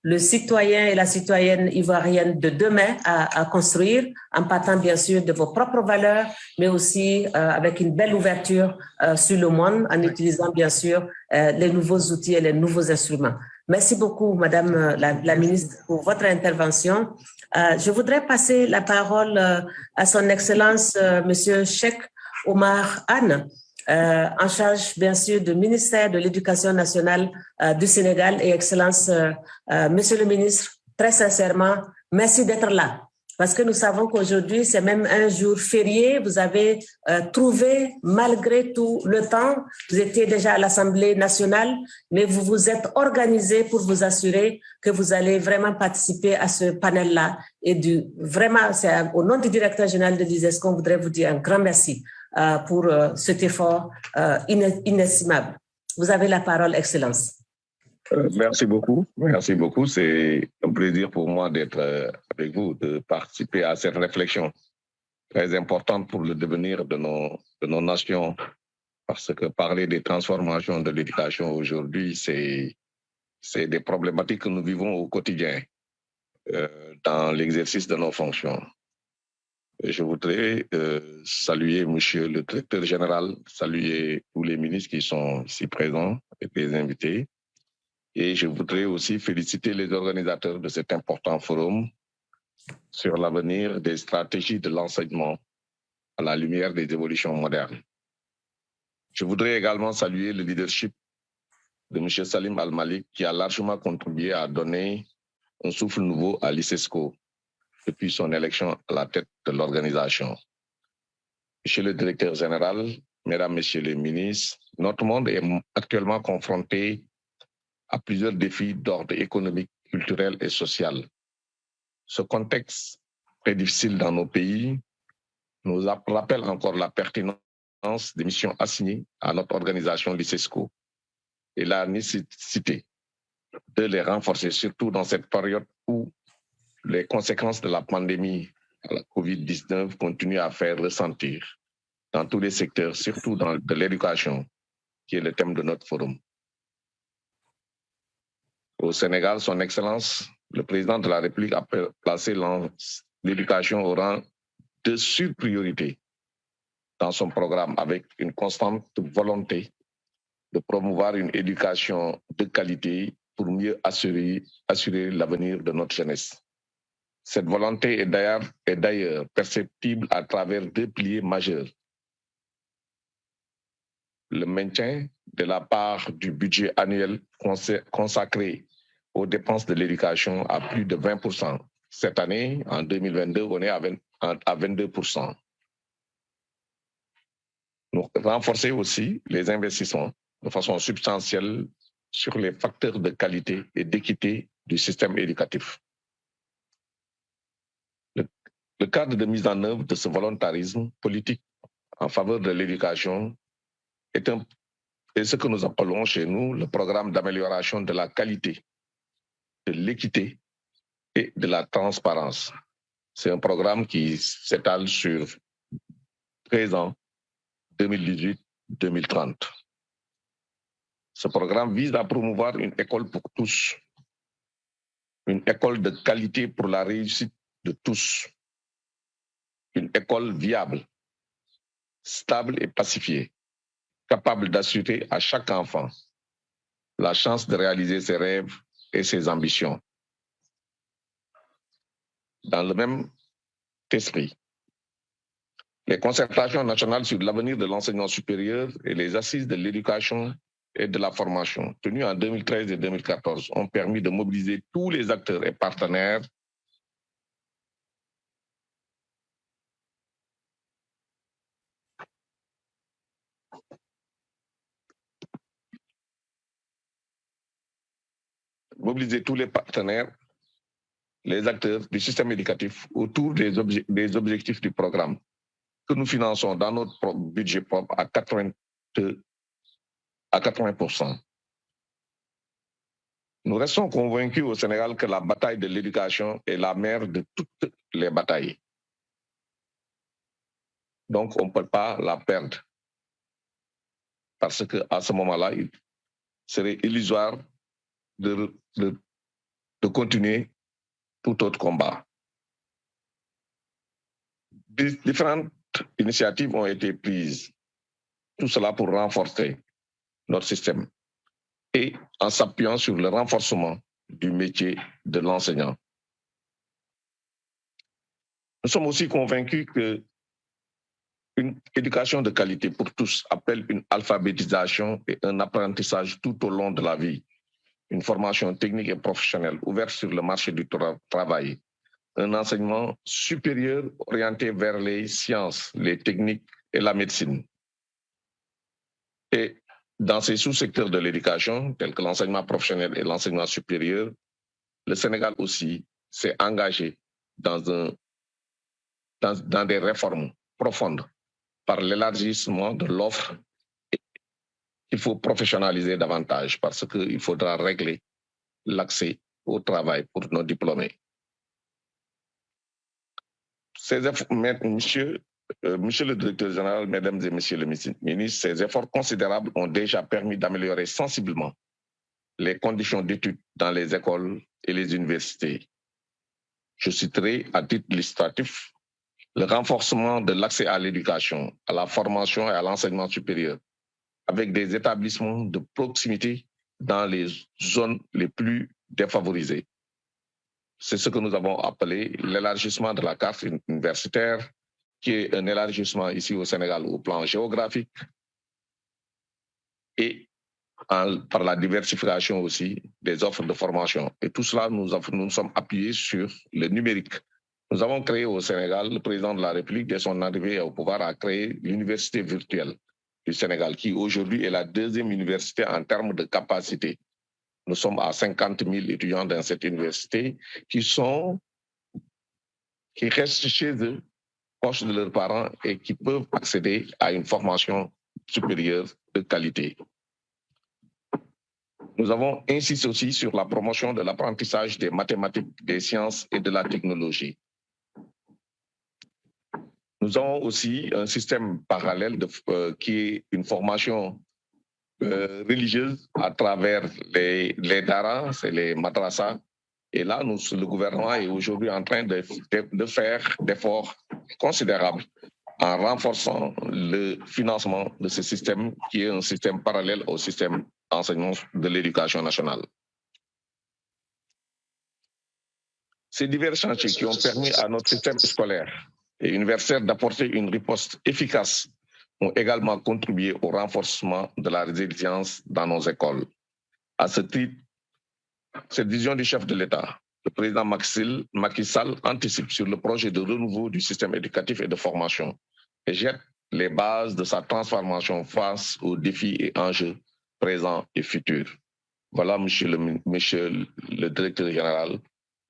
le citoyen et la citoyenne ivoirienne de demain à construire, en partant bien sûr de vos propres valeurs, mais aussi avec une belle ouverture sur le monde, en utilisant bien sûr les nouveaux outils et les nouveaux instruments. Merci beaucoup, Madame la Ministre, pour votre intervention. Je voudrais passer la parole à son Excellence, Monsieur Cheikh Oumar Anne, en charge, bien sûr, du ministère de l'Éducation nationale du Sénégal. Et Excellence, Monsieur le Ministre, très sincèrement, merci d'être là. Parce que nous savons qu'aujourd'hui, c'est même un jour férié. Vous avez trouvé, malgré tout le temps, vous étiez déjà à l'Assemblée nationale, mais vous vous êtes organisé pour vous assurer que vous allez vraiment participer à ce panel-là. Et vraiment, c'est au nom du directeur général de l'ISES qu'on voudrait vous dire un grand merci pour cet effort inestimable. Vous avez la parole, Excellence. Merci beaucoup. Merci beaucoup. C'est un plaisir pour moi d'être avec vous, de participer à cette réflexion très importante pour le devenir de nos nations. Parce que parler des transformations de l'éducation aujourd'hui, c'est des problématiques que nous vivons au quotidien dans l'exercice de nos fonctions. Je voudrais saluer Monsieur le Directeur Général, saluer tous les ministres qui sont ici présents et les invités. Et je voudrais aussi féliciter les organisateurs de cet important forum sur l'avenir des stratégies de l'enseignement à la lumière des évolutions modernes. Je voudrais également saluer le leadership de M. Salim Al-Malik qui a largement contribué à donner un souffle nouveau à l'ICESCO depuis son élection à la tête de l'organisation. Monsieur le Directeur Général, Mesdames, Messieurs les ministres, notre monde est actuellement confronté à plusieurs défis d'ordre économique, culturel et social. Ce contexte très difficile dans nos pays nous rappelle encore la pertinence des missions assignées à notre organisation l'ICESCO et la nécessité de les renforcer, surtout dans cette période où les conséquences de la pandémie à la COVID-19 continuent à faire ressentir dans tous les secteurs, surtout dans de l'éducation, qui est le thème de notre forum. Au Sénégal, son Excellence, le président de la République a placé l'éducation au rang de surpriorité dans son programme avec une constante volonté de promouvoir une éducation de qualité pour mieux assurer l'avenir de notre jeunesse. Cette volonté est d'ailleurs perceptible à travers deux piliers majeurs. Le maintien de la part du budget annuel consacré aux dépenses de l'éducation à plus de 20%. Cette année, en 2022, on est à 22%. Nous renforcer aussi les investissements de façon substantielle sur les facteurs de qualité et d'équité du système éducatif. Le cadre de mise en œuvre de ce volontarisme politique en faveur de l'éducation est ce que nous appelons chez nous le programme d'amélioration de la qualité, de l'équité et de la transparence. C'est un programme qui s'étale sur 13 ans, 2018-2030. Ce programme vise à promouvoir une école pour tous, une école de qualité pour la réussite de tous, une école viable, stable et pacifiée, capable d'assurer à chaque enfant la chance de réaliser ses rêves et ses ambitions. Dans le même esprit, les concertations nationales sur l'avenir de l'enseignement supérieur et les assises de l'éducation et de la formation, tenues en 2013 et 2014, ont permis de mobiliser tous les acteurs et partenaires les acteurs du système éducatif autour des objectifs du programme que nous finançons dans notre budget propre à 80%. Nous restons convaincus au Sénégal que la bataille de l'éducation est la mère de toutes les batailles. Donc, on ne peut pas la perdre. Parce qu'à ce moment-là, il serait illusoire de continuer tout autre combat. Différentes initiatives ont été prises, tout cela pour renforcer notre système et en s'appuyant sur le renforcement du métier de l'enseignant. Nous sommes aussi convaincus qu'une éducation de qualité pour tous appelle une alphabétisation et un apprentissage tout au long de la vie, une formation technique et professionnelle ouverte sur le marché du travail, un enseignement supérieur orienté vers les sciences, les techniques et la médecine. Et dans ces sous-secteurs de l'éducation, tels que l'enseignement professionnel et l'enseignement supérieur, le Sénégal aussi s'est engagé dans des réformes profondes par l'élargissement de l'offre. Il faut professionnaliser davantage parce qu'il faudra régler l'accès au travail pour nos diplômés. Monsieur le Directeur Général, Mesdames et Messieurs les ministres, ces efforts considérables ont déjà permis d'améliorer sensiblement les conditions d'études dans les écoles et les universités. Je citerai à titre illustratif le renforcement de l'accès à l'éducation, à la formation et à l'enseignement supérieur, avec des établissements de proximité dans les zones les plus défavorisées. C'est ce que nous avons appelé l'élargissement de la carte universitaire, qui est un élargissement ici au Sénégal au plan géographique et par la diversification aussi des offres de formation. Et tout cela, nous sommes appuyés sur le numérique. Nous avons créé au Sénégal, le président de la République, dès son arrivée au pouvoir, a créé l'université virtuelle du Sénégal, qui aujourd'hui est la deuxième université en termes de capacité. Nous sommes à 50 000 étudiants dans cette université qui restent chez eux, proches de leurs parents et qui peuvent accéder à une formation supérieure de qualité. Nous avons insisté aussi sur la promotion de l'apprentissage des mathématiques, des sciences et de la technologie. Nous avons aussi un système parallèle qui est une formation religieuse à travers les daras, c'est les madrasas. Et là, le gouvernement est aujourd'hui en train de faire d'efforts considérables en renforçant le financement de ce système qui est un système parallèle au système d'enseignement de l'éducation nationale. Ces divers chantiers qui ont permis à notre système scolaire et universitaire d'apporter une riposte efficace ont également contribué au renforcement de la résilience dans nos écoles. À ce titre, cette vision du chef de l'État, le président Macky Sall, anticipe sur le projet de renouveau du système éducatif et de formation et jette les bases de sa transformation face aux défis et enjeux présents et futurs. Voilà, monsieur le directeur général,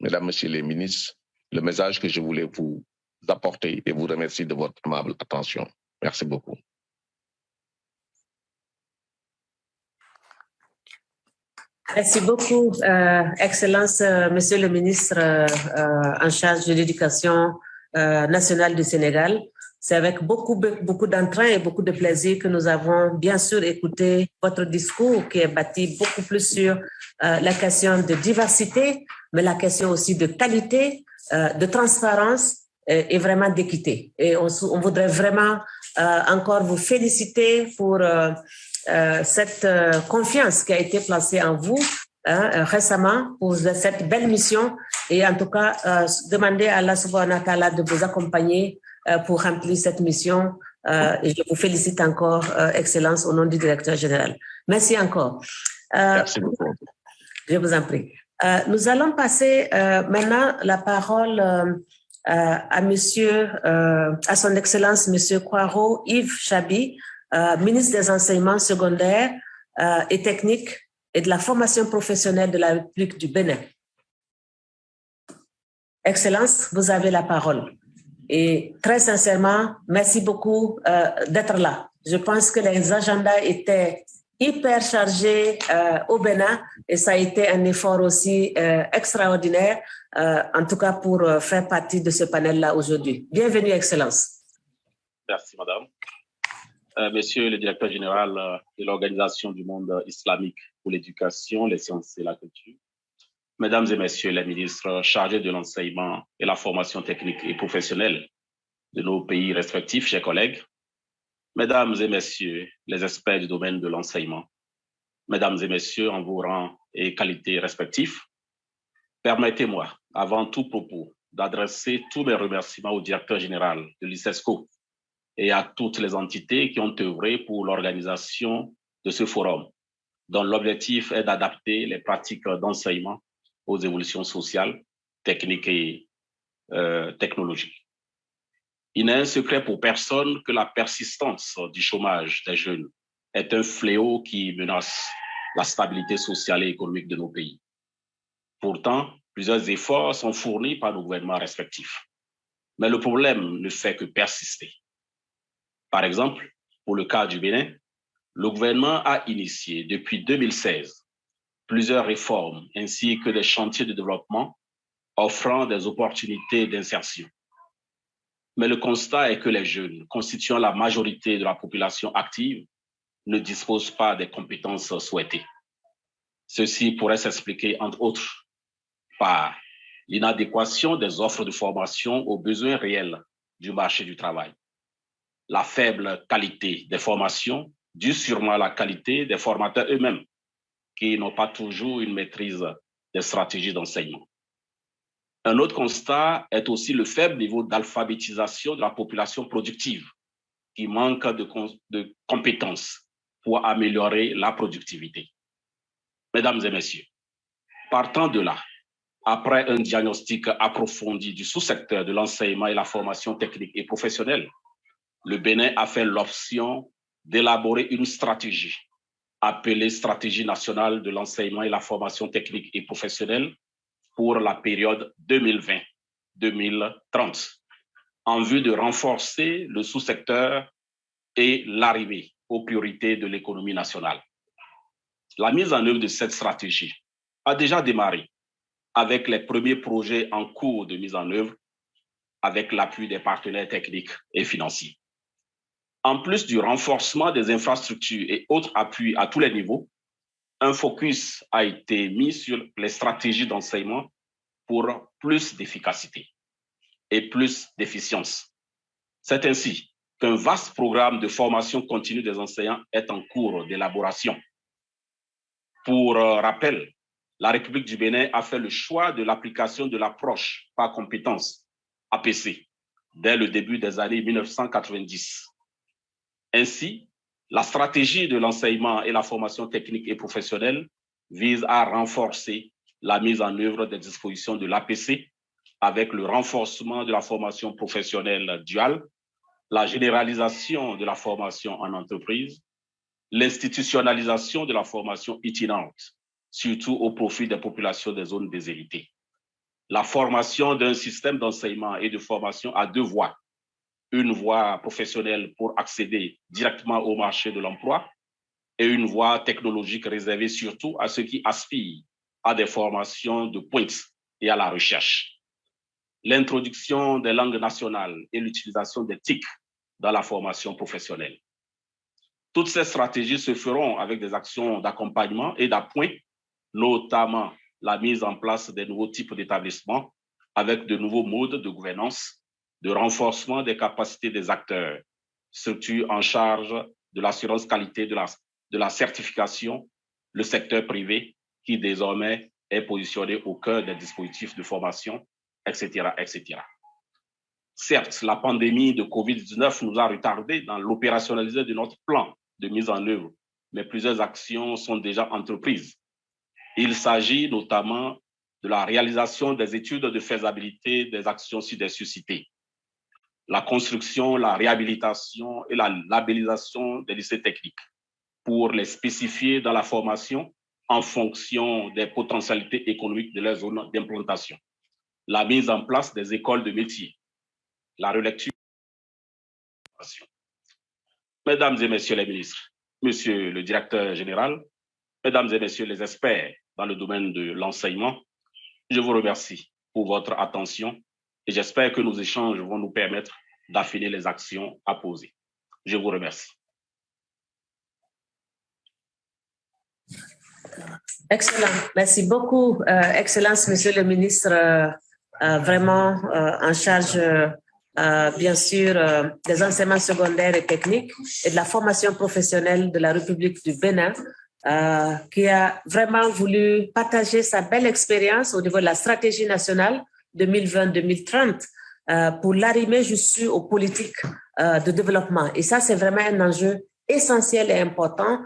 mesdames, messieurs les ministres, le message que je voulais vous apporter et vous remercier de votre aimable attention. Merci beaucoup. Merci beaucoup, Excellence, Monsieur le ministre en charge de l'éducation nationale du Sénégal. C'est avec beaucoup d'entrain et beaucoup de plaisir que nous avons bien sûr écouté votre discours qui est bâti beaucoup plus sur la question de diversité, mais la question aussi de qualité, de transparence et vraiment d'équité. Et on voudrait vraiment encore vous féliciter pour cette confiance qui a été placée en vous récemment pour cette belle mission et en tout cas demander à Allah subhanahu wa ta'ala de vous accompagner pour remplir cette mission et je vous félicite encore, Excellence, au nom du directeur général. Merci encore. Merci beaucoup. Je vous en prie. Nous allons passer maintenant la parole à son Excellence, Monsieur Kwaro Yves Chabi, ministre des Enseignements secondaires et techniques et de la formation professionnelle de la République du Bénin. Excellence, vous avez la parole. Et très sincèrement, merci beaucoup d'être là. Je pense que les agendas étaient hyper chargés au Bénin et ça a été un effort aussi extraordinaire, en tout cas pour faire partie de ce panel-là aujourd'hui. Bienvenue, Excellence. Merci, Madame. Monsieur le directeur général de l'Organisation du monde islamique pour l'éducation, les sciences et la culture, Mesdames et Messieurs les ministres chargés de l'enseignement et la formation technique et professionnelle de nos pays respectifs, chers collègues, Mesdames et Messieurs les experts du domaine de l'enseignement, Mesdames et Messieurs en vos rangs et qualités respectifs, permettez-moi, avant tout propos, d'adresser tous mes remerciements au directeur général de l'ICESCO et à toutes les entités qui ont œuvré pour l'organisation de ce forum, dont l'objectif est d'adapter les pratiques d'enseignement aux évolutions sociales, techniques et technologiques. Il n'est un secret pour personne que la persistance du chômage des jeunes est un fléau qui menace la stabilité sociale et économique de nos pays. Pourtant, plusieurs efforts sont fournis par nos gouvernements respectifs. Mais le problème ne fait que persister. Par exemple, pour le cas du Bénin, le gouvernement a initié depuis 2016 plusieurs réformes ainsi que des chantiers de développement offrant des opportunités d'insertion. Mais le constat est que les jeunes, constituant la majorité de la population active, ne disposent pas des compétences souhaitées. Ceci pourrait s'expliquer, entre autres, par l'inadéquation des offres de formation aux besoins réels du marché du travail. La faible qualité des formations due sûrement à la qualité des formateurs eux-mêmes, qui n'ont pas toujours une maîtrise des stratégies d'enseignement. Un autre constat est aussi le faible niveau d'alphabétisation de la population productive, qui manque de compétences pour améliorer la productivité. Mesdames et messieurs, partant de là, après un diagnostic approfondi du sous-secteur de l'enseignement et la formation technique et professionnelle, le Bénin a fait l'option d'élaborer une stratégie appelée Stratégie nationale de l'enseignement et la formation technique et professionnelle pour la période 2020-2030, en vue de renforcer le sous-secteur et l'arrivée aux priorités de l'économie nationale. La mise en œuvre de cette stratégie a déjà démarré avec les premiers projets en cours de mise en œuvre avec l'appui des partenaires techniques et financiers. En plus du renforcement des infrastructures et autres appuis à tous les niveaux, un focus a été mis sur les stratégies d'enseignement pour plus d'efficacité et plus d'efficience. C'est ainsi qu'un vaste programme de formation continue des enseignants est en cours d'élaboration. Pour rappel, la République du Bénin a fait le choix de l'application de l'approche par compétences, APC, dès le début des années 1990. Ainsi, la stratégie de l'enseignement et la formation technique et professionnelle vise à renforcer la mise en œuvre des dispositions de l'APC avec le renforcement de la formation professionnelle duale, la généralisation de la formation en entreprise, l'institutionnalisation de la formation itinérante, surtout au profit des populations des zones déshéritées. La formation d'un système d'enseignement et de formation à deux voies, une voie professionnelle pour accéder directement au marché de l'emploi et une voie technologique réservée surtout à ceux qui aspirent à des formations de pointe et à la recherche. L'introduction des langues nationales et l'utilisation des TIC dans la formation professionnelle. Toutes ces stratégies se feront avec des actions d'accompagnement et d'appoint, notamment la mise en place des nouveaux types d'établissements avec de nouveaux modes de gouvernance, de renforcement des capacités des acteurs, structures en charge de l'assurance qualité de la certification, le secteur privé qui désormais est positionné au cœur des dispositifs de formation, etc., etc. Certes, la pandémie de COVID-19 nous a retardés dans l'opérationnalisation de notre plan de mise en œuvre, mais plusieurs actions sont déjà entreprises. Il s'agit notamment de la réalisation des études de faisabilité des actions sur des sociétés, la construction, la réhabilitation et la labellisation des lycées techniques pour les spécifier dans la formation en fonction des potentialités économiques de leur zone d'implantation, la mise en place des écoles de métiers, la relecture. Mesdames et messieurs les ministres, monsieur le directeur général, mesdames et messieurs les experts dans le domaine de l'enseignement, je vous remercie pour votre attention et j'espère que nos échanges vont nous permettre d'affiner les actions à poser. Je vous remercie. Excellent. Merci beaucoup, Excellence, Monsieur le ministre, vraiment en charge, bien sûr, des enseignements secondaires et techniques et de la formation professionnelle de la République du Bénin, qui a vraiment voulu partager sa belle expérience au niveau de la stratégie nationale 2020-2030 pour l'arrimer juste aux politiques de développement. Et ça, c'est vraiment un enjeu essentiel et important.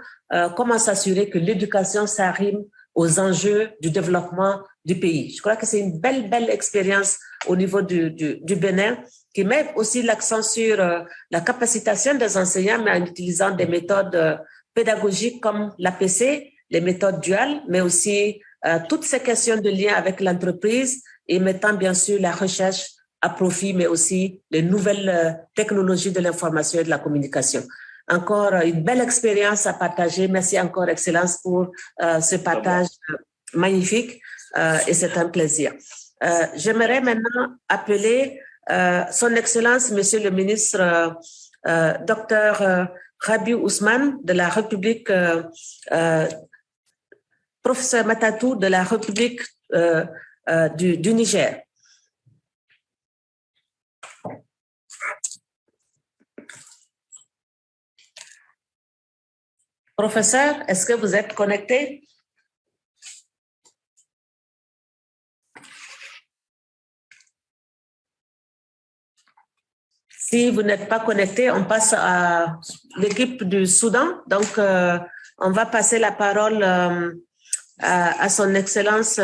Comment s'assurer que l'éducation s'arrime aux enjeux du développement du pays. Je crois que c'est une belle expérience au niveau du Bénin qui met aussi l'accent sur la capacitation des enseignants, mais en utilisant des méthodes pédagogiques comme l'APC, les méthodes duales, mais aussi toutes ces questions de lien avec l'entreprise et mettant bien sûr la recherche à profit, mais aussi les nouvelles technologies de l'information et de la communication. Encore une belle expérience à partager. Merci encore, Excellence, pour ce partage magnifique et c'est un plaisir. J'aimerais maintenant appeler Son Excellence, Monsieur le ministre Dr Rabiou Ousmane de la République, Professeur Matatou de la République du Niger. Professeur, est-ce que vous êtes connecté? Si vous n'êtes pas connecté, on passe à l'équipe du Soudan. Donc, on va passer la parole à son Excellence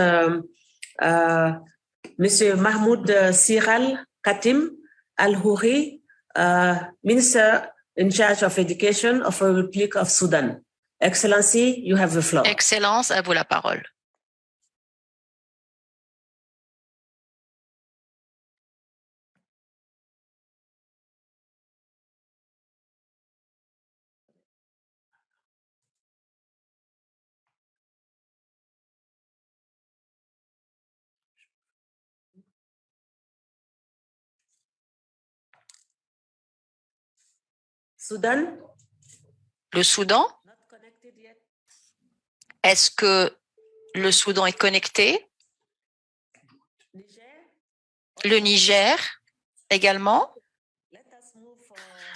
Monsieur Mahmoud Siral Katim Al-Houri, Minister in charge of Education of the Republic of Sudan. Excellency, you have the floor. Excellence, à vous la parole. Soudan? Le Soudan? Est-ce que le Soudan est connecté? Le Niger également?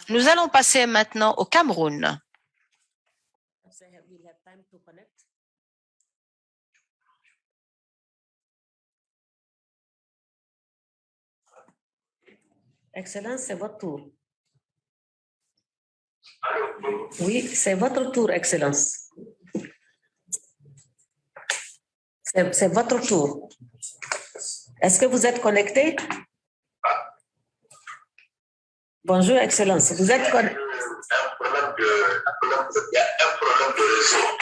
Nous allons passer maintenant au Cameroun. Excellence, c'est votre tour. Oui, c'est votre tour, Excellence. C'est votre tour. Est-ce que vous êtes connecté? Bonjour, Excellence. Vous êtes connecté?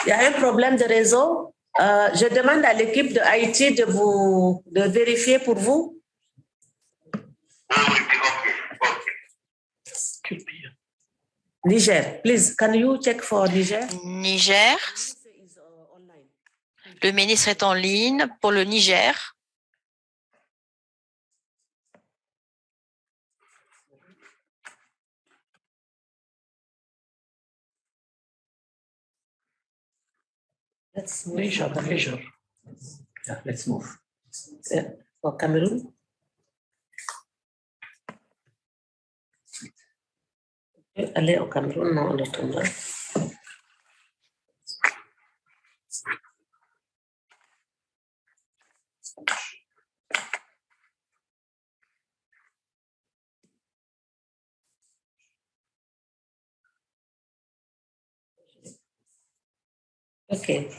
Il y a un problème de réseau. Je demande à l'équipe de Haïti de vérifier pour vous. Niger, please, can you check for Niger? Niger. Le ministre est en ligne pour le Niger. Let's move. Niger. Yeah, let's move. For Cameroon. Aller au Cameroun, non, on est tombé. OK.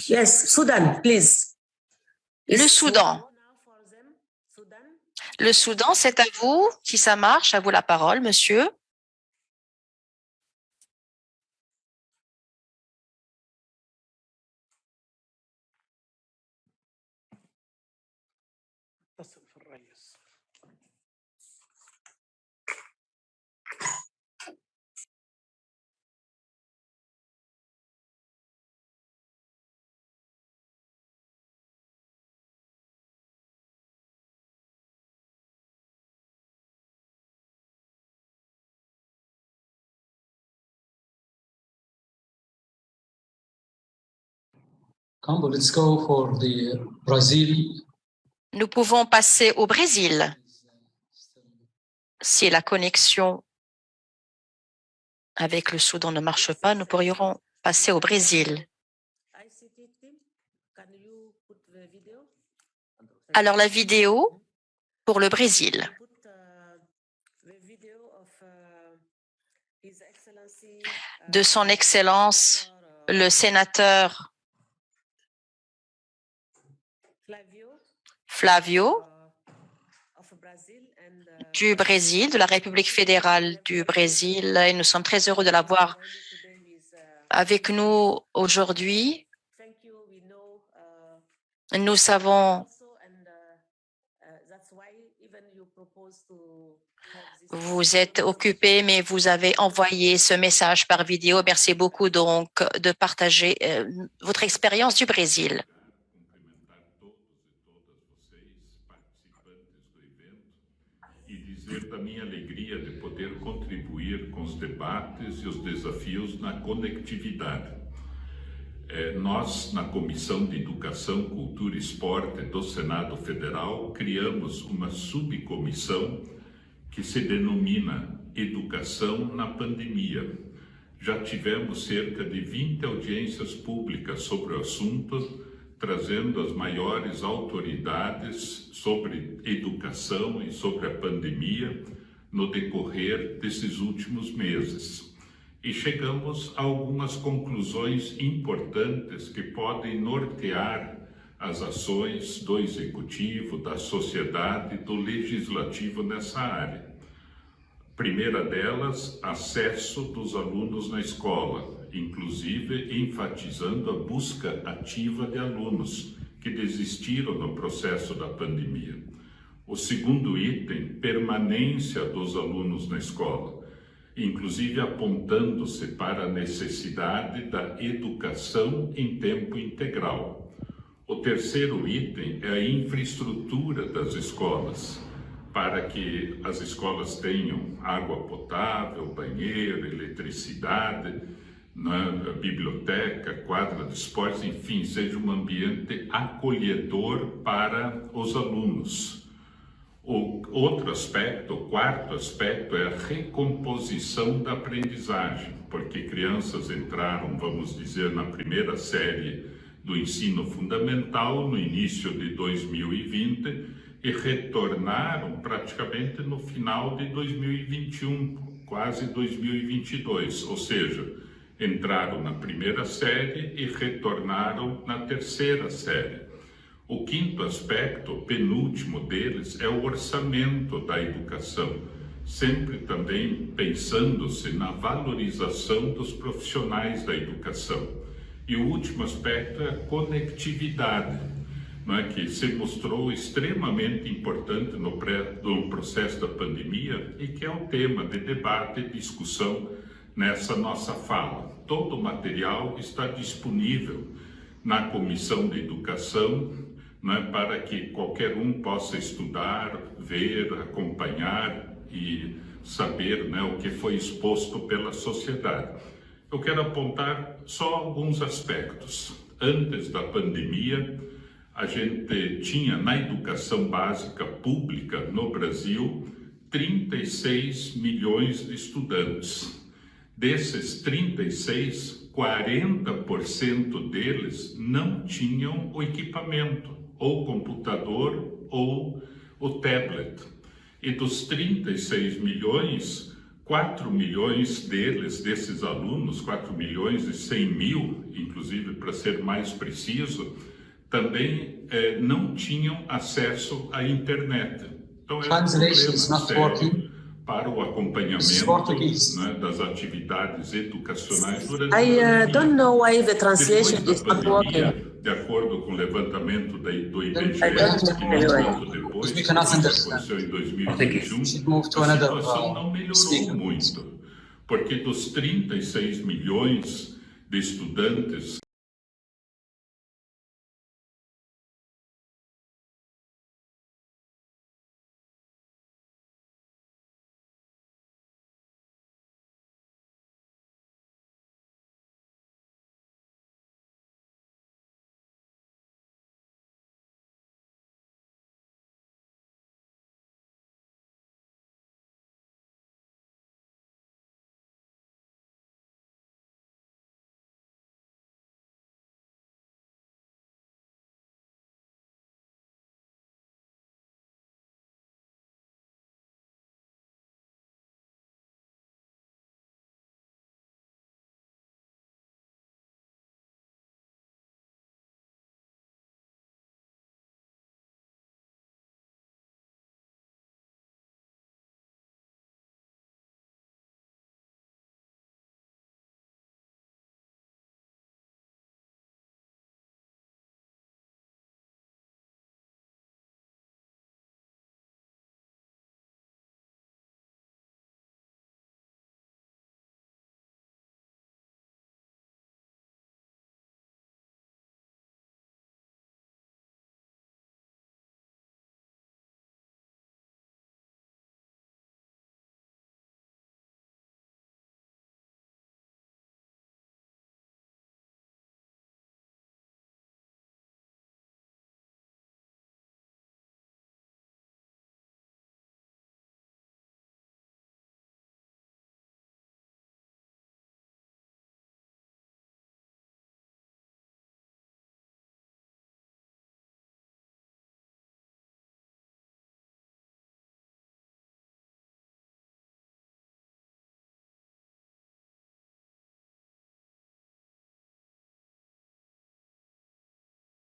Yes, Sudan, please. Le Soudan. Le Soudan, c'est à vous. Si ça marche, à vous la parole, monsieur. Let's go for the Brazil. Nous pouvons passer au Brésil. Si la connexion avec le Soudan ne marche pas, nous pourrions passer au Brésil. Alors la vidéo pour le Brésil. de son Excellence, le sénateur Flávio du Brésil, de la République fédérale du Brésil, et nous sommes très heureux de l'avoir avec nous aujourd'hui. Nous savons, vous êtes occupé, mais vous avez envoyé ce message par vidéo. Merci beaucoup donc de partager votre expérience du Brésil. Dizer da minha alegria de poder contribuir com os debates e os desafios na conectividade. Nós, na Comissão de Educação, Cultura e Esporte do Senado Federal, criamos uma subcomissão que se denomina Educação na Pandemia. Já tivemos cerca de 20 audiências públicas sobre o assunto, trazendo as maiores autoridades sobre educação e sobre a pandemia no decorrer desses últimos meses. E chegamos a algumas conclusões importantes que podem nortear as ações do Executivo, da sociedade, do Legislativo nessa área. Primeira delas, acesso dos alunos na escola, inclusive enfatizando a busca ativa de alunos que desistiram no processo da pandemia. O segundo item, permanência dos alunos na escola, inclusive apontando-se para a necessidade da educação em tempo integral. O terceiro item é a infraestrutura das escolas, para que as escolas tenham água potável, banheiro, eletricidade, biblioteca, quadra de esportes, enfim, seja um ambiente acolhedor para os alunos. O outro aspecto, o quarto aspecto, é a recomposição da aprendizagem, porque crianças entraram, vamos dizer, na primeira série do ensino fundamental no início de 2020 e retornaram praticamente no final de 2021, quase 2022, ou seja, entraram na primeira série e retornaram na terceira série. O quinto aspecto, penúltimo deles, é o orçamento da educação, sempre também pensando-se na valorização dos profissionais da educação. E o último aspecto é a conectividade, que se mostrou extremamente importante no processo da pandemia e que é um tema de debate e discussão nessa nossa fala. Todo o material está disponível na Comissão de Educação, para que qualquer um possa estudar, ver, acompanhar e saber o que foi exposto pela sociedade. Eu quero apontar só alguns aspectos. Antes da pandemia, a gente tinha na educação básica pública no Brasil 36 milhões de estudantes. Desses 36, 40% deles não tinham o equipamento, ou computador ou o tablet. E dos 36 milhões, 4 milhões desses alunos, 4 milhões e 100 mil, inclusive para ser mais preciso, também não tinham acesso à internet. Então, é um problema sério para o acompanhamento das atividades educacionais durante a pandemia. I don't know why the translation is not working. De acordo com o levantamento do IBGE, que muito depois, que aconteceu em 2021, a situação não melhorou muito, porque dos 36 milhões de estudantes